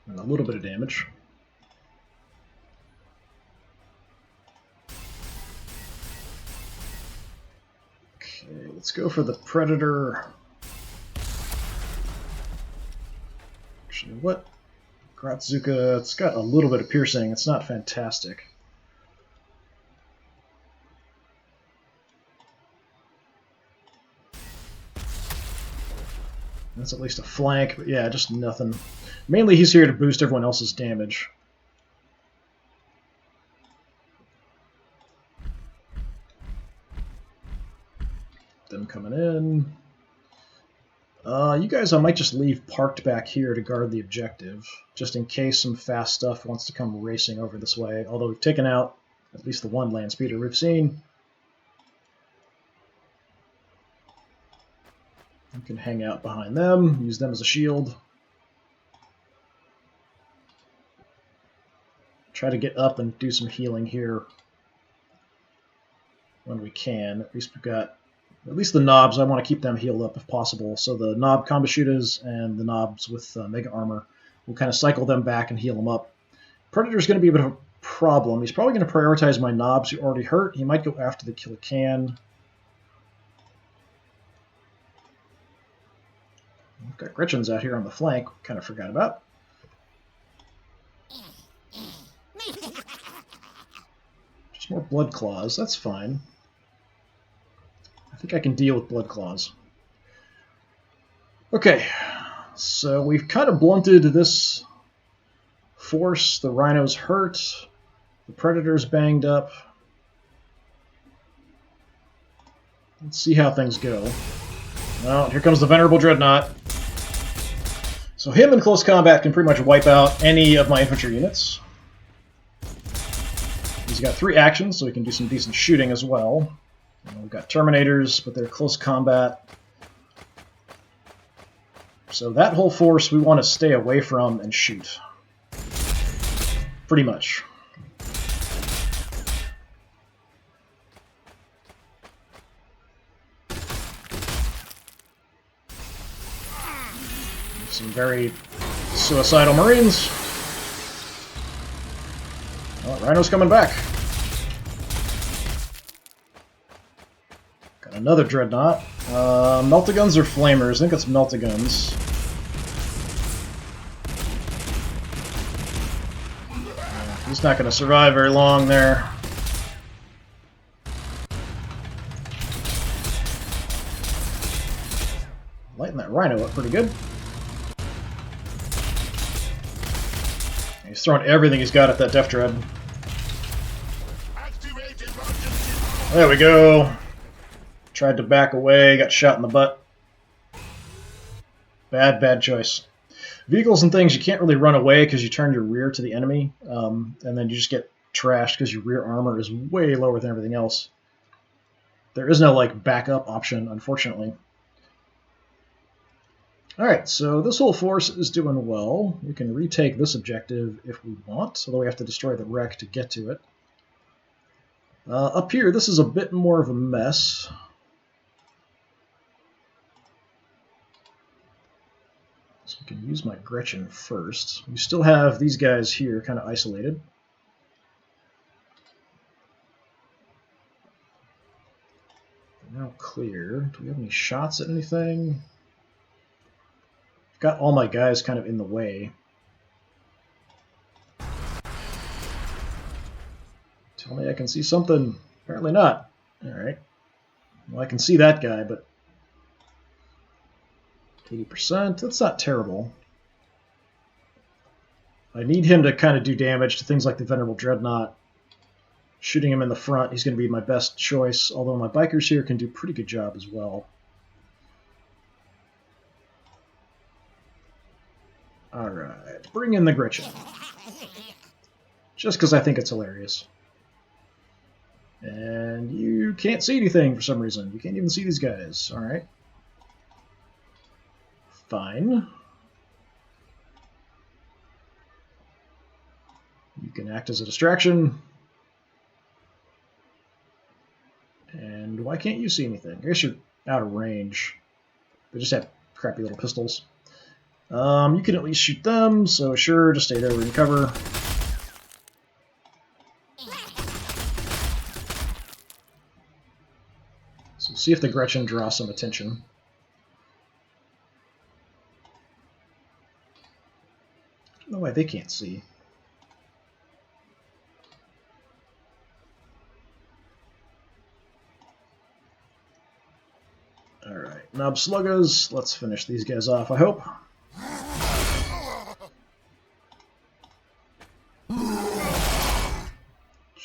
And a little bit of damage. Okay, let's go for the Predator. Actually, what? Gratzuka, it's got a little bit of piercing. It's not fantastic. That's at least a flank, but yeah, just nothing. Mainly he's here to boost everyone else's damage. Them coming in. You guys, I might just leave parked back here to guard the objective, just in case some fast stuff wants to come racing over this way, although we've taken out at least the one land speeder we've seen. You can hang out behind them, use them as a shield. Try to get up and do some healing here when we can. At least we've got, at least the knobs, I want to keep them healed up if possible. So the knob Kombashutas and the knobs with Mega Armor, we'll kind of cycle them back and heal them up. Predator's going to be a bit of a problem. He's probably going to prioritize my knobs who already hurt. He might go after the Killer Can. We've got Gretchen's out here on the flank, kind of forgot about. Just more Blood Claws, that's fine. I think I can deal with Blood Claws. Okay, so we've kind of blunted this force. The Rhino's hurt. The Predator's banged up. Let's see how things go. Well, here comes the Venerable Dreadnought. So him in close combat can pretty much wipe out any of my infantry units. He's got 3 actions, so he can do some decent shooting as well. We've got Terminators, but they're close combat. So that whole force we want to stay away from and shoot. Pretty much. Some very suicidal Marines. Oh, Rhino's coming back. Got another Dreadnought. Meltaguns or Flamers? I think it's Meltaguns. He's not going to survive very long there. Lighten that Rhino up pretty good. He's throwing everything he's got at that Death Dread. There we go. Tried to back away, got shot in the butt. Bad choice. Vehicles and things, you can't really run away because you turn your rear to the enemy, and then you just get trashed because your rear armor is way lower than everything else. There is no like backup option, unfortunately. Alright, so this whole force is doing well. We can retake this objective if we want, although we have to destroy the wreck to get to it. Up here, this is a bit more of a mess. So we can use my Gretchen first. We still have these guys here kind of isolated. They're now clear. Do we have any shots at anything? I've got all my guys kind of in the way. Tell me I can see something. Apparently not. Alright. Well, I can see that guy, but 80%, that's not terrible. I need him to kind of do damage to things like the Venerable Dreadnought. Shooting him in the front, he's going to be my best choice, although my bikers here can do a pretty good job as well. Alright, bring in the Gretchen. Just because I think it's hilarious. And you can't see anything for some reason. You can't even see these guys. Alright. Fine. You can act as a distraction. And why can't you see anything? I guess you're out of range. They just have crappy little pistols. You can at least shoot them, so sure, just stay there and cover. So see if the Gretchen draws some attention. I don't know why they can't see. Alright, Knob Sluggas, let's finish these guys off, I hope.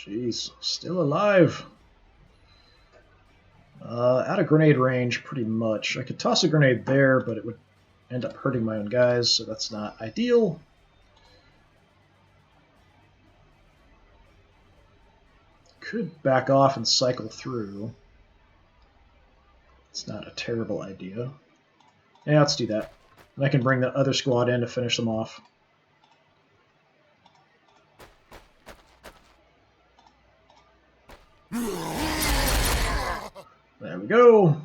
Jeez, still alive. Out of grenade range, pretty much. I could toss a grenade there, but it would end up hurting my own guys, so that's not ideal. Could back off and cycle through. It's not a terrible idea. Yeah, let's do that. And I can bring the other squad in to finish them off. There we go.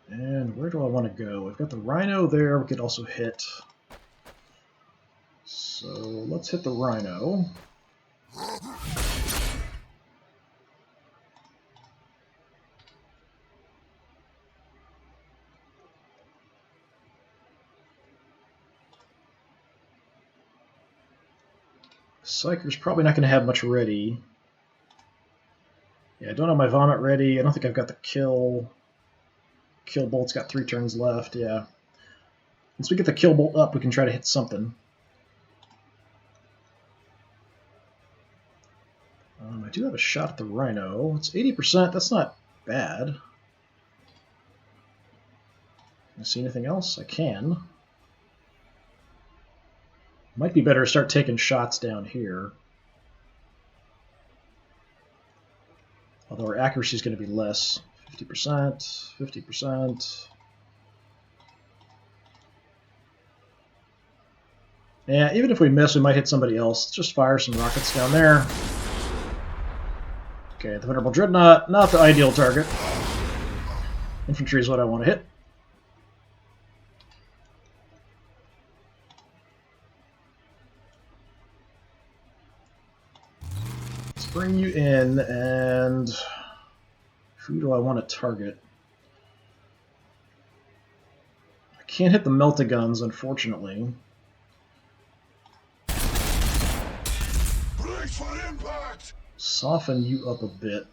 And where do I want to go? We've got the Rhino there. We could also hit. So let's hit the Rhino. Psyker's probably not going to have much ready. Yeah, I don't have my Vomit ready. I don't think I've got the Kill. Kill Bolt's got 3 turns left, yeah. Once we get the Kill Bolt up, we can try to hit something. I do have a shot at the Rhino. It's 80%. That's not bad. Can I see anything else? I can. Might be better to start taking shots down here. Although our accuracy is going to be less. 50%, 50%. Yeah, even if we miss, we might hit somebody else. Let's just fire some rockets down there. Okay, the Venerable Dreadnought, not the ideal target. Infantry is what I want to hit. Let's bring you in, and who do I want to target? I can't hit the Meltaguns, unfortunately. Brace for impact! Soften you up a bit.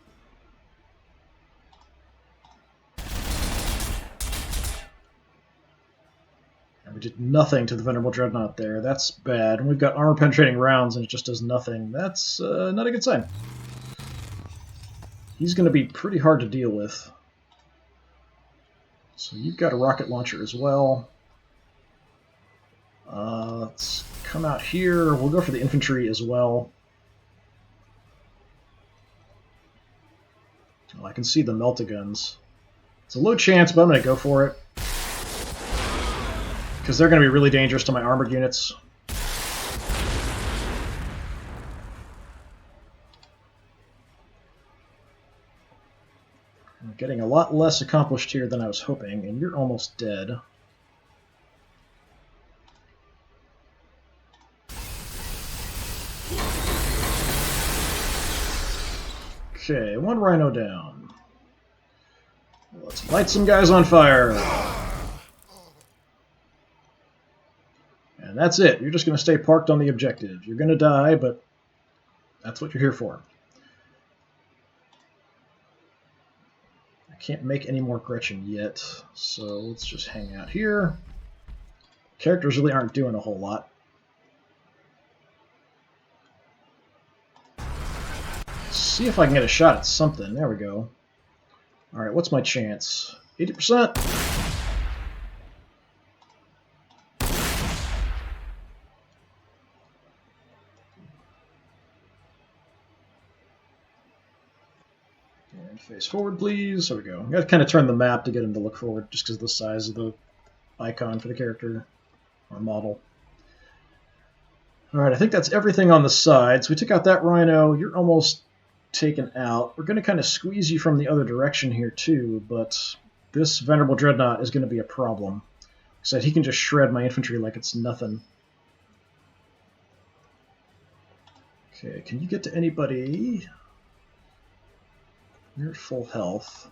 And we did nothing to the Venerable Dreadnought there. That's bad. And we've got armor-penetrating rounds, and it just does nothing. That's not a good sign. He's going to be pretty hard to deal with. So you've got a rocket launcher as well. Let's come out here. We'll go for the infantry as well. Well, I can see the Meltaguns. It's a low chance, but I'm going to go for it. Because they're going to be really dangerous to my armored units. I'm getting a lot less accomplished here than I was hoping, and you're almost dead. Okay, 1 Rhino down. Let's light some guys on fire. And that's it. You're just going to stay parked on the objective. You're going to die, but that's what you're here for. I can't make any more Gretchen yet, so let's just hang out here. Characters really aren't doing a whole lot. See if I can get a shot at something. There we go. Alright, what's my chance? 80%? And face forward, please. There we go. I gotta kind of turn the map to get him to look forward, just because of the size of the icon for the character, or model. Alright, I think that's everything on the side. So we took out that Rhino. You're almost taken out. We're going to kind of squeeze you from the other direction here too, but this Venerable Dreadnought is going to be a problem. So he can just shred my infantry like it's nothing. Okay, can you get to anybody? You're at full health.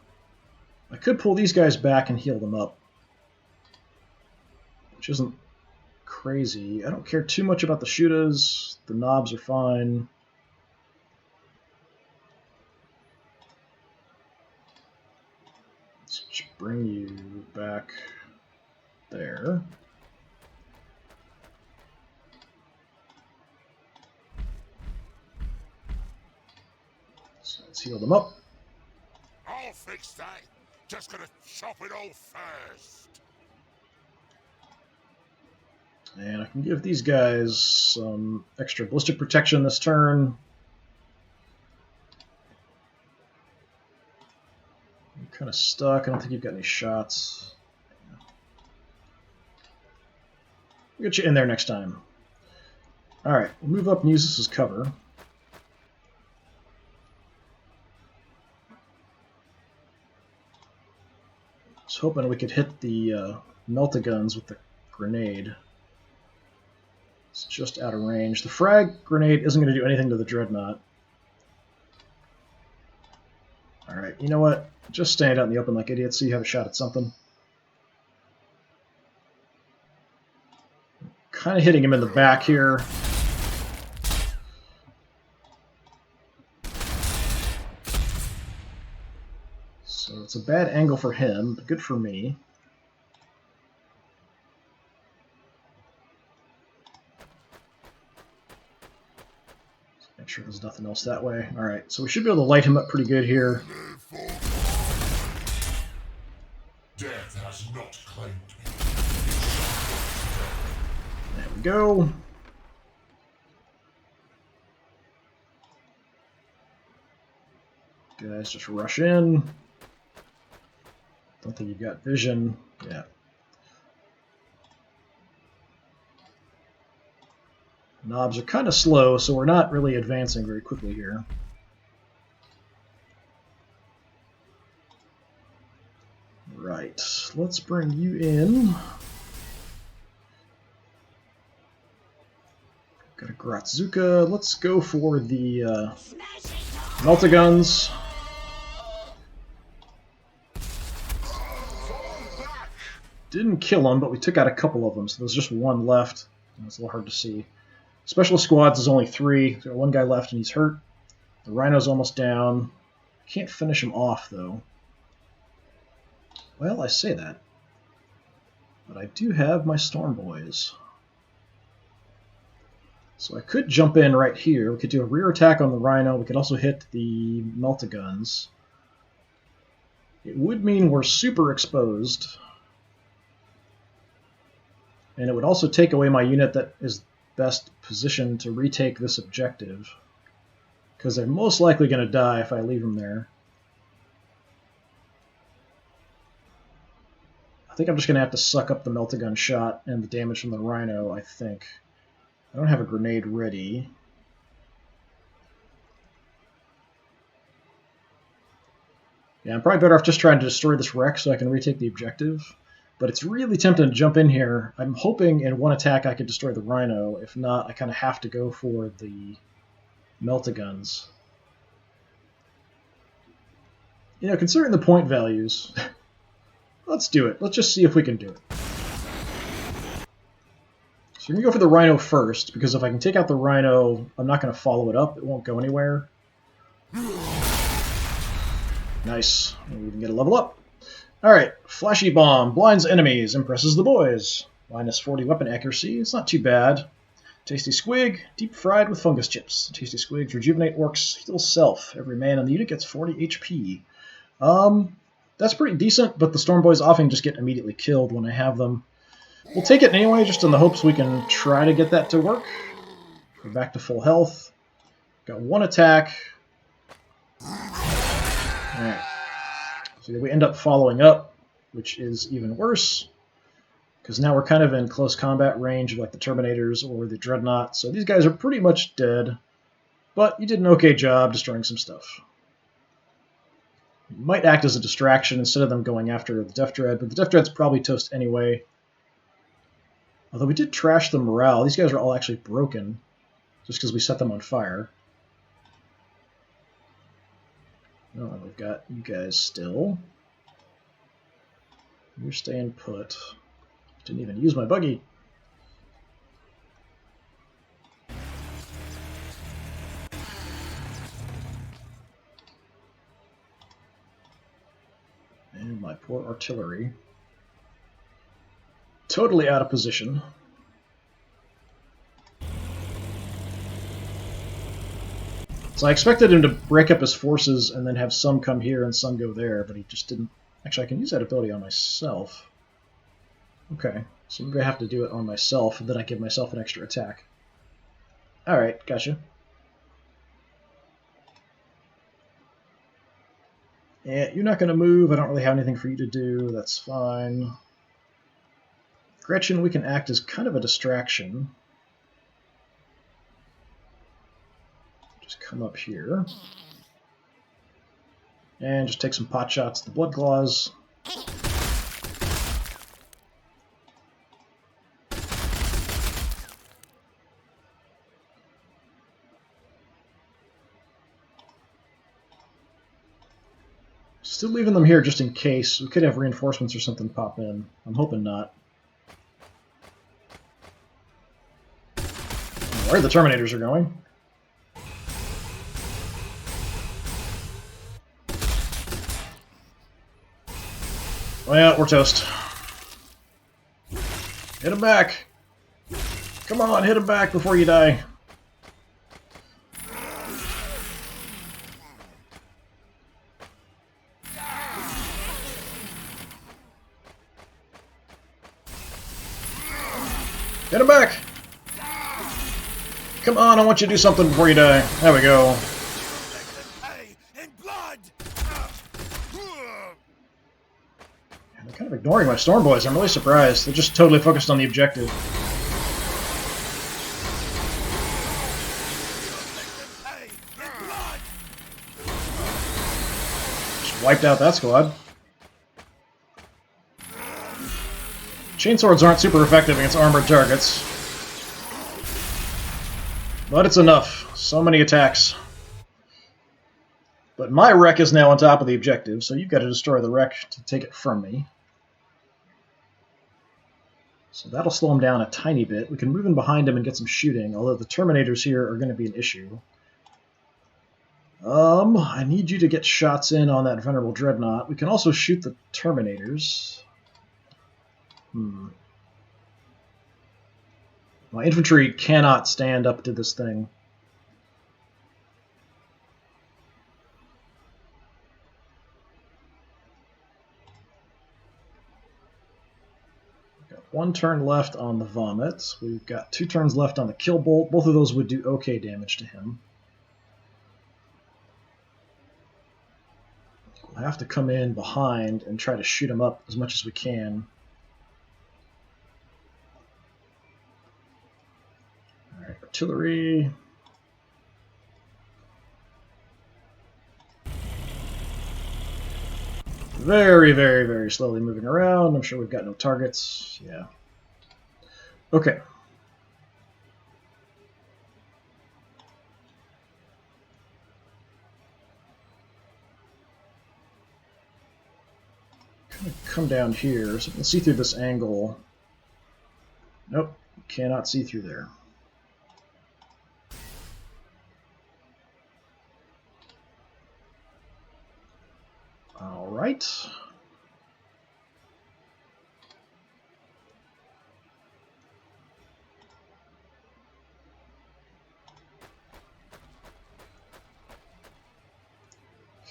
I could pull these guys back and heal them up, which isn't crazy. I don't care too much about the Shutas. The knobs are fine. Let's just bring you back there. Let's heal them up. I'll fix that. Just gonna chop it all first. And I can give these guys some extra ballistic protection this turn. You're kind of stuck. I don't think you've got any shots. We'll get you in there next time. Alright, we'll move up and use this as cover. I was hoping we could hit the melt-a-guns with the grenade. It's just out of range. The frag grenade isn't going to do anything to the dreadnought. Alright, you know what? Just stand out in the open like idiots so you have a shot at something. Kind of hitting him in the back here. So it's a bad angle for him, but good for me. Let's make sure there's nothing else that way. Alright, so we should be able to light him up pretty good here. Death has not claimed me. There we go. Guys, just rush in. Don't think you've got vision. Yeah. Knobs are kind of slow, so we're not really advancing very quickly here. Right, let's bring you in. Got a Gratzuka. Let's go for the melt-a-guns. Didn't kill them, but we took out a couple of them, so there's just one left. It's a little hard to see. Specialist squads is only 3. There's one guy left and he's hurt. The Rhino's almost down. Can't finish him off, though. Well, I say that. But I do have my Storm Boys. So I could jump in right here. We could do a rear attack on the Rhino. We could also hit the melt-a-guns. It would mean we're super exposed. And it would also take away my unit that is best positioned to retake this objective. Because they're most likely going to die if I leave them there. I think I'm just going to have to suck up the melt-a-gun shot and the damage from the Rhino, I think. I don't have a grenade ready. Yeah, I'm probably better off just trying to destroy this wreck so I can retake the objective. But it's really tempting to jump in here. I'm hoping in one attack I could destroy the Rhino. If not, I kind of have to go for the melt-a-guns. You know, considering the point values, let's do it. Let's just see if we can do it. So we're going to go for the Rhino first, because if I can take out the Rhino, I'm not going to follow it up. It won't go anywhere. Nice. We can get a level up. Alright, Flashy Bomb. Blinds enemies, impresses the boys. Minus 40 weapon accuracy. It's not too bad. Tasty Squig. Deep fried with fungus chips. Tasty Squigs rejuvenate orcs, heal self. Every man in the unit gets 40 HP. That's pretty decent, but the Storm Boys often just get immediately killed when I have them. We'll take it anyway, just in the hopes we can try to get that to work. We're back to full health. Got one attack. Alright. So we end up following up, which is even worse. Because now we're kind of in close combat range of like the Terminators or the Dreadnought. So these guys are pretty much dead. But you did an okay job destroying some stuff. It might act as a distraction instead of them going after the Death Dread, but the Death Dread's probably toast anyway. Although we did trash the morale. These guys are all actually broken, just because we set them on fire. Oh, we've got you guys still. You're staying put. Didn't even use my buggy. And my poor artillery. Totally out of position. So I expected him to break up his forces and then have some come here and some go there, but he just didn't. Actually, I can use that ability on myself. Okay, so maybe I have to do it on myself, and then I give myself an extra attack. Alright, gotcha. Yeah, you're not going to move. I don't really have anything for you to do. That's fine. Gretchen, we can act as kind of a distraction. Just come up here. And just take some pot shots at the blood claws. Still leaving them here just in case. We could have reinforcements or something pop in. I'm hoping not. Where the Terminators are going. Well, we're toast. Hit him back! Come on, hit him back before you die. Hit him back! Come on, I want you to do something before you die. There we go. They're kind of ignoring my Storm Boys. I'm really surprised. They're just totally focused on the objective. Just wiped out that squad. Chainswords aren't super effective against armored targets. But it's enough. So many attacks. But my wreck is now on top of the objective, so you've got to destroy the wreck to take it from me. So that'll slow him down a tiny bit. We can move in behind him and get some shooting, although the Terminators here are going to be an issue. I need you to get shots in on that Venerable Dreadnought. We can also shoot the Terminators. My infantry cannot stand up to this thing. We've got 1 turn left on the Vomit. We've got 2 turns left on the Kill Bolt. Both of those would do okay damage to him. We'll have to come in behind and try to shoot him up as much as we can. Alright, artillery. Very, very, very slowly moving around. I'm sure we've got no targets. Yeah. Okay. Come down here so we can see through this angle. Nope, cannot see through there. All right.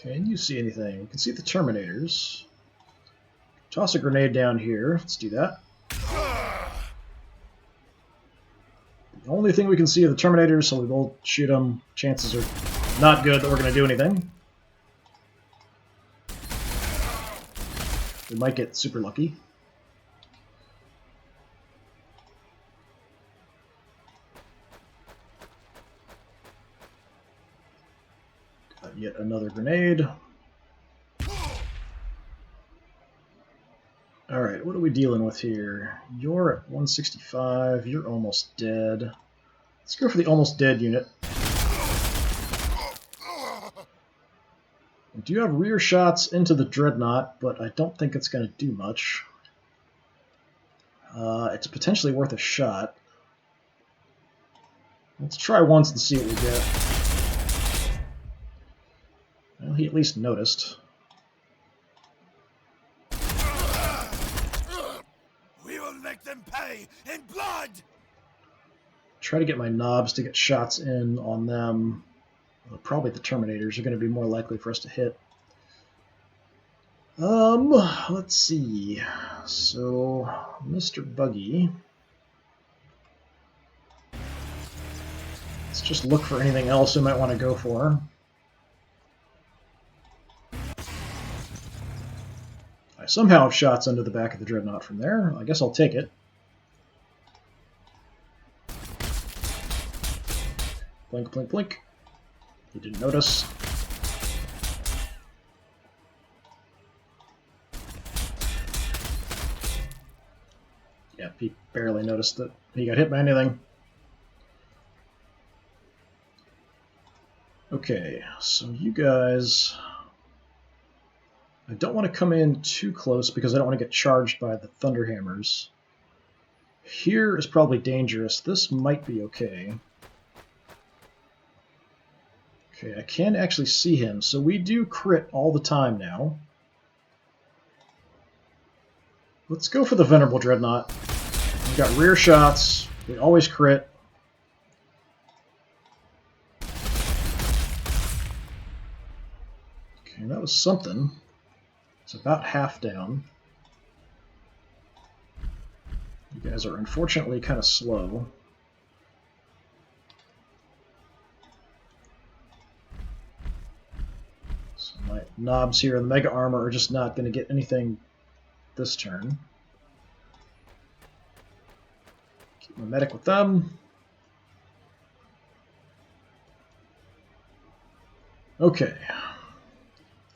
Can you see anything? You can see the Terminators. Toss a grenade down here. Let's do that. The only thing we can see are the Terminators, so we will shoot them. Chances are not good that we're going to do anything. We might get super lucky. Got yet another grenade. Alright, what are we dealing with here? You're at 165, you're almost dead. Let's go for the almost dead unit. We do have rear shots into the Dreadnought, but I don't think it's going to do much. It's potentially worth a shot. Let's try once and see what we get. Well, he at least noticed. We will make them pay in blood! Try to get my knobs to get shots in on them. Well, probably the Terminators are going to be more likely for us to hit. Let's see. So, Mr. Buggy. Let's just look for anything else we might want to go for. I somehow have shots under the back of the Dreadnought from there. I guess I'll take it. Blink, blink, blink. He didn't notice. Yeah, he barely noticed that he got hit by anything. Okay, so you guys... I don't want to come in too close because I don't want to get charged by the Thunderhammers. Here is probably dangerous. This might be okay. Okay, I can actually see him, so we do crit all the time now. Let's go for the Venerable Dreadnought. We've got rear shots. We always crit. Okay, that was something. It's about half down. You guys are unfortunately kind of slow. So my knobs here in the Mega Armor are just not going to get anything this turn. Keep my medic with them. Okay.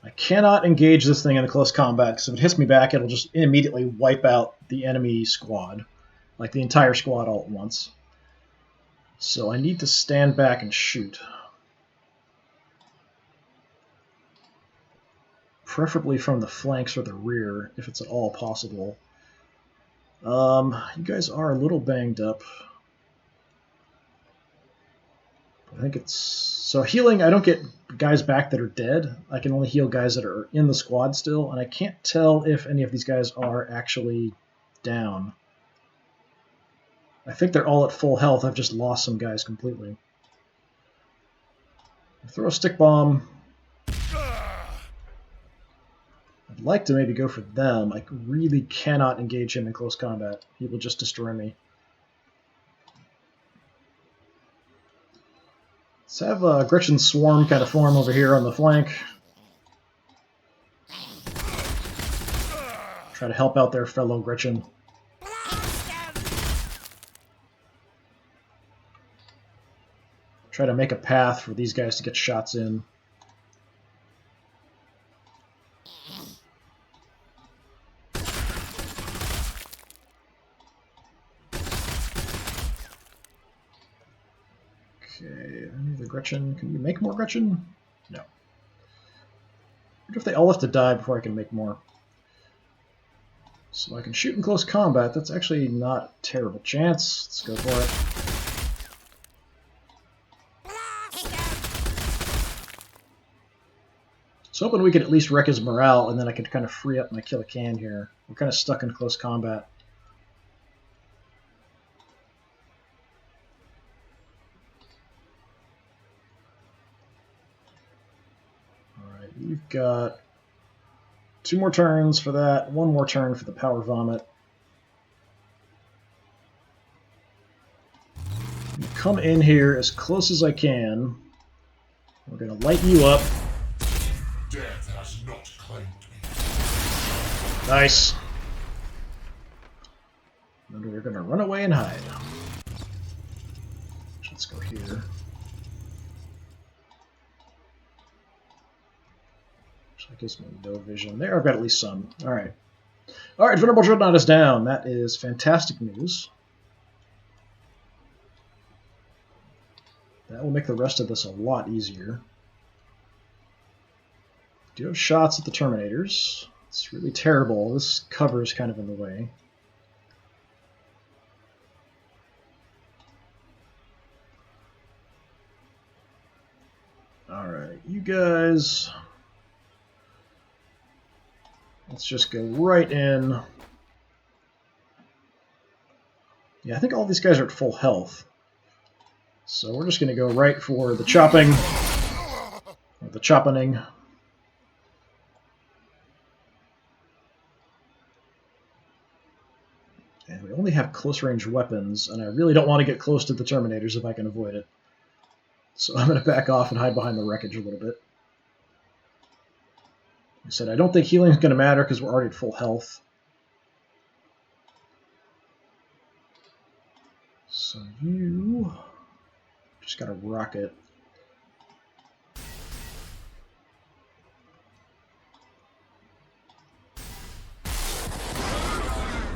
I cannot engage this thing in a close combat, because if it hits me back, it'll just immediately wipe out the enemy squad. Like the entire squad all at once. So I need to stand back and shoot. Preferably from the flanks or the rear, if it's at all possible. You guys are a little banged up. I think it's... So healing, I don't get guys back that are dead. I can only heal guys that are in the squad still, and I can't tell if any of these guys are actually down. I think they're all at full health. I've just lost some guys completely. Throw a stick bomb. I'd like to maybe go for them. I really cannot engage him in close combat. He will just destroy me. Let's have Gretchen's Swarm kind of form over here on the flank. Try to help out their fellow Gretchen. Try to make a path for these guys to get shots in. Okay, the Gretchen. Can you make more Gretchen? No. I wonder if they all have to die before I can make more. So I can shoot in close combat. That's actually not a terrible chance. Let's go for it. I was hoping we could at least wreck his morale, and then I could kind of free up my kill a can here. We're kind of stuck in close combat. Alright, we've got 2 more turns for that, 1 more turn for the Power Vomit. Come in here as close as I can. We're going to light you up. Death has not claimed me. Nice. And we're going to run away and hide. Let's go here. That gives me no vision. There, I've got at least some. Alright. Alright, Venerable Dreadnought is down. That is fantastic news. That will make the rest of this a lot easier. Do have shots at the Terminators. It's really terrible. This cover is kind of in the way. Alright, you guys... Let's just go right in. Yeah, I think all these guys are at full health. So we're just going to go right for the chopping. the choppening. And we only have close-range weapons, and I really don't want to get close to the Terminators if I can avoid it. So I'm going to back off and hide behind the wreckage a little bit. Like I said, I don't think healing is going to matter because we're already at full health. So you just got a rocket.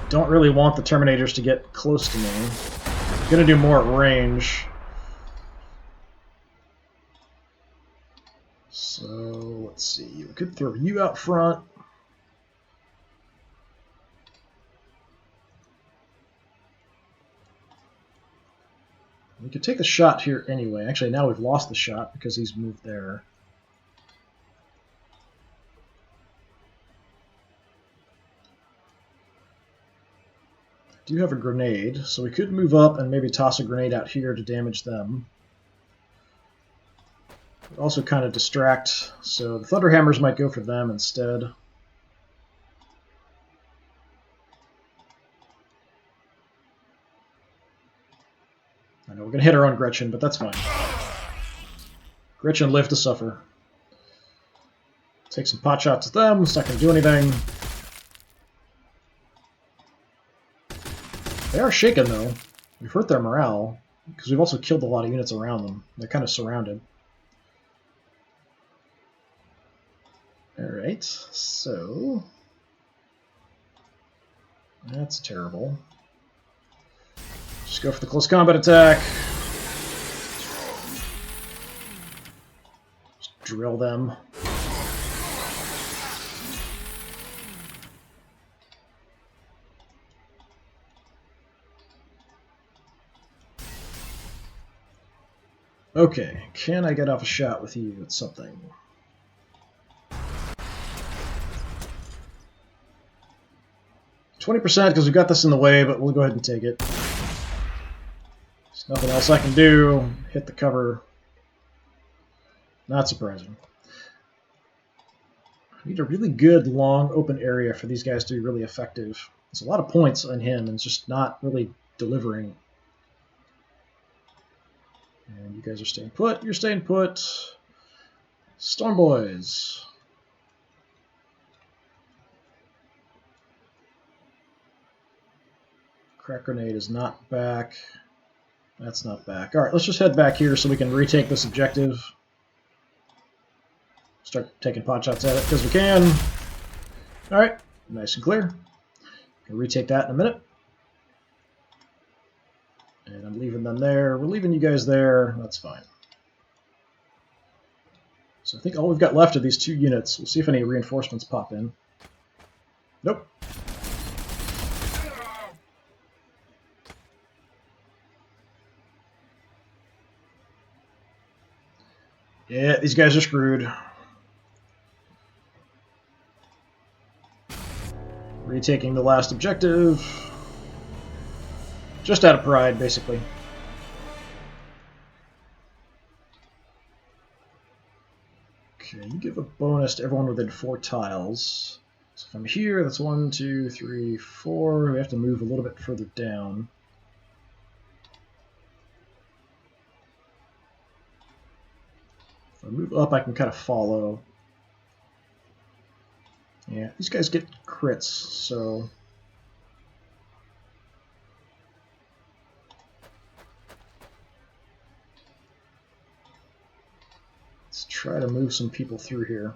Don't really want the Terminators to get close to me. I'm going to do more at range. So, let's see. We could throw you out front. We could take the shot here anyway. Actually, now we've lost the shot because he's moved there. I do have a grenade, so we could move up and maybe toss a grenade out here to damage them. But also kind of distract, so the Thunderhammers might go for them instead. I know we're going to hit our own Gretchen, but that's fine. Gretchen lived to suffer. Take some pot shots at them, it's not going to do anything. They are shaken, though. We've hurt their morale, because we've also killed a lot of units around them. They're kind of surrounded. Alright, so... that's terrible. Just go for the close combat attack. Just drill them. Okay, can I get off a shot with you at something? %, because we've got this in the way, but we'll go ahead and take it. There's nothing else I can do. Hit the cover. Not surprising. I need a really good, long, open area for these guys to be really effective. There's a lot of points on him, and it's just not really delivering. And you guys are staying put. You're staying put. Storm Boys. Crack grenade is not back. That's not back. Alright, let's just head back here so we can retake this objective. Start taking pot shots at it because we can. Alright, nice and clear. Gonna retake that in a minute. And I'm leaving them there. We're leaving you guys there. That's fine. So I think all we've got left are these 2 units. We'll see if any reinforcements pop in. Nope. Yeah, these guys are screwed. Retaking the last objective. Just out of pride, basically. Okay, you give a bonus to everyone within 4 tiles. So if I'm here, that's 1, 2, 3, 4. We have to move a little bit further down. If I move up, I can kind of follow. Yeah, these guys get crits, so... let's try to move some people through here.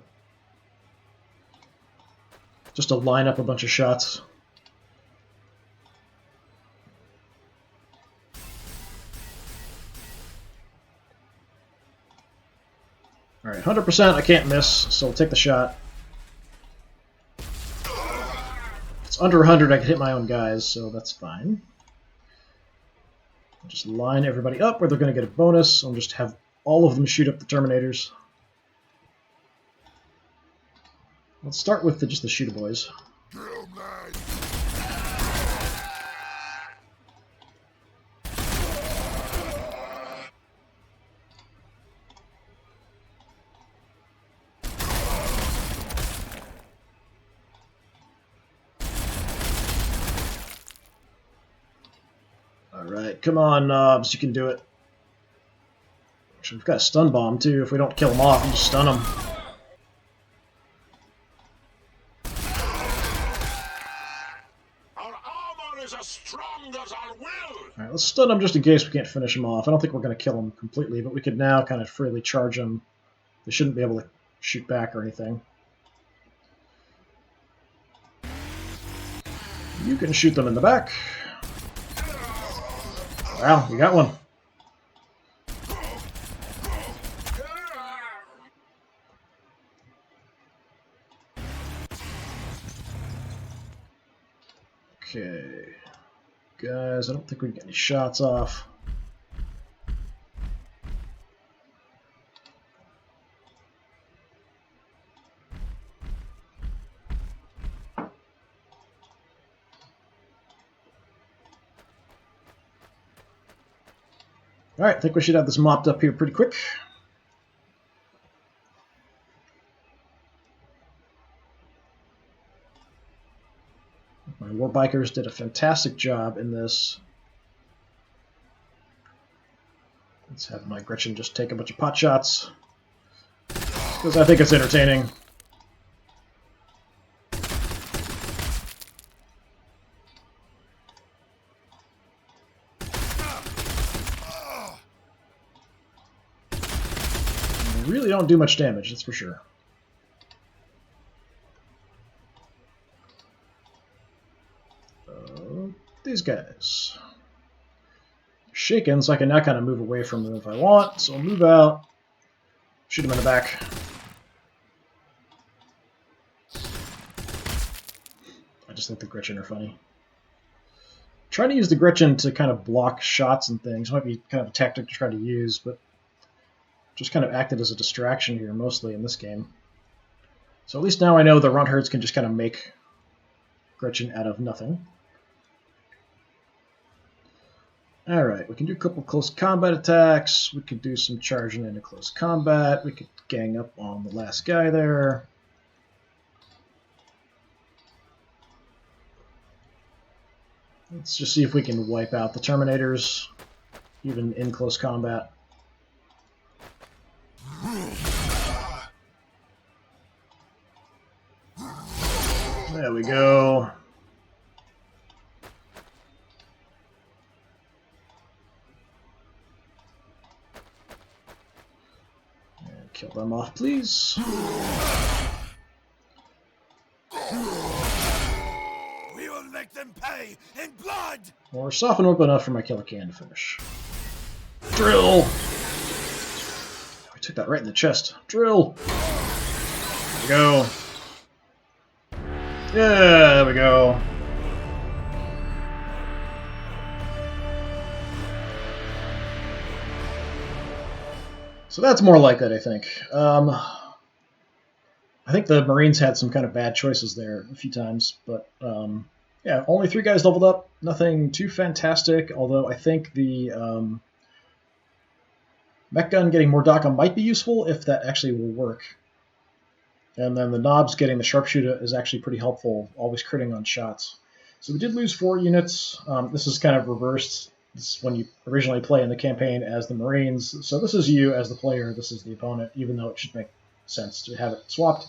Just to line up a bunch of shots. Alright, 100% I can't miss, so we'll take the shot. It's under 100, I can hit my own guys, so that's fine. I'll just line everybody up where they're going to get a bonus. I'll just have all of them shoot up the Terminators. Let's start with just the shooter boys. Alright, come on, Knobs, you can do it. Actually, we've got a stun bomb, too. If we don't kill them off, we just stun them. Our armor is as strong as our will! Alright, let's stun them just in case we can't finish them off. I don't think we're going to kill them completely, but we could now kind of freely charge them. They shouldn't be able to shoot back or anything. You can shoot them in the back. Wow, we got one. Okay. Guys, I don't think we can get any shots off. Alright, I think we should have this mopped up here pretty quick. My war bikers did a fantastic job in this. Let's have my Gretchen just take a bunch of pot shots, because I think it's entertaining. They really don't do much damage, that's for sure. These guys. They're shaken, so I can now kind of move away from them if I want. So I'll move out, shoot them in the back. I just think the Gretchen are funny. Trying to use the Gretchen to kind of block shots and things might be kind of a tactic to try to use, but just kind of acted as a distraction here mostly in this game. So at least now I know the runt herds can just kind of make Gretchen out of nothing. Alright, we can do a couple close combat attacks. We could do some charging into close combat. We could gang up on the last guy there. Let's just see if we can wipe out the Terminators, even in close combat. There we go. Kill them off, please. We will make them pay in blood! Or soften up enough for my killer can to finish. Drill! I took that right in the chest. Drill! There we go. Yeah, there we go. So that's more like it, I think. I think the Marines had some kind of bad choices there a few times, but yeah, only 3 guys leveled up. Nothing too fantastic, although I think the mech gun getting more DACA might be useful if that actually will work. And then the knobs getting the sharpshooter is actually pretty helpful, always critting on shots. So we did lose 4 units. This is kind of reversed. This is when you originally play in the campaign as the Marines. So this is you as the player, this is the opponent, even though it should make sense to have it swapped.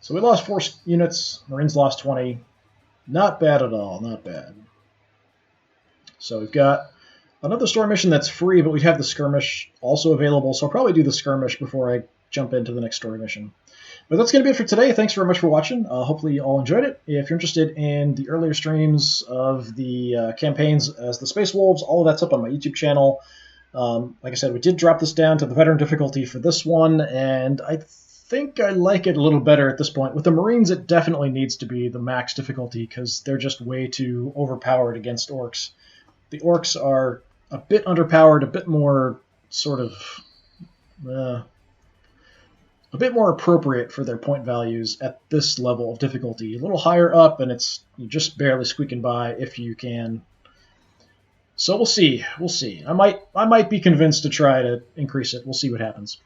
So we lost 4 units, Marines lost 20. Not bad at all, not bad. So we've got another story mission that's free, but we have the skirmish also available, so I'll probably do the skirmish before I jump into the next story mission. But that's going to be it for today. Thanks very much for watching. Hopefully you all enjoyed it. If you're interested in the earlier streams of the campaigns as the Space Wolves, all of that's up on my YouTube channel. Like I said, we did drop this down to the veteran difficulty for this one, and I think I like it a little better at this point. With the Marines, it definitely needs to be the max difficulty because they're just way too overpowered against Orks. The Orks are a bit underpowered, a bit more sort of... a bit more appropriate for their point values at this level of difficulty. A little higher up, and you're just barely squeaking by if you can. So we'll see. We'll see. I might be convinced to try to increase it. We'll see what happens.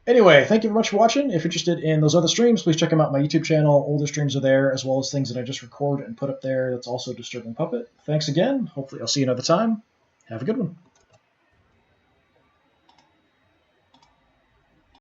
Anyway, thank you very much for watching. If you're interested in those other streams, please check them out on my YouTube channel. Older streams are there, as well as things that I just record and put up there. That's also Disturbing Puppet. Thanks again. Hopefully I'll see you another time. Have a good one.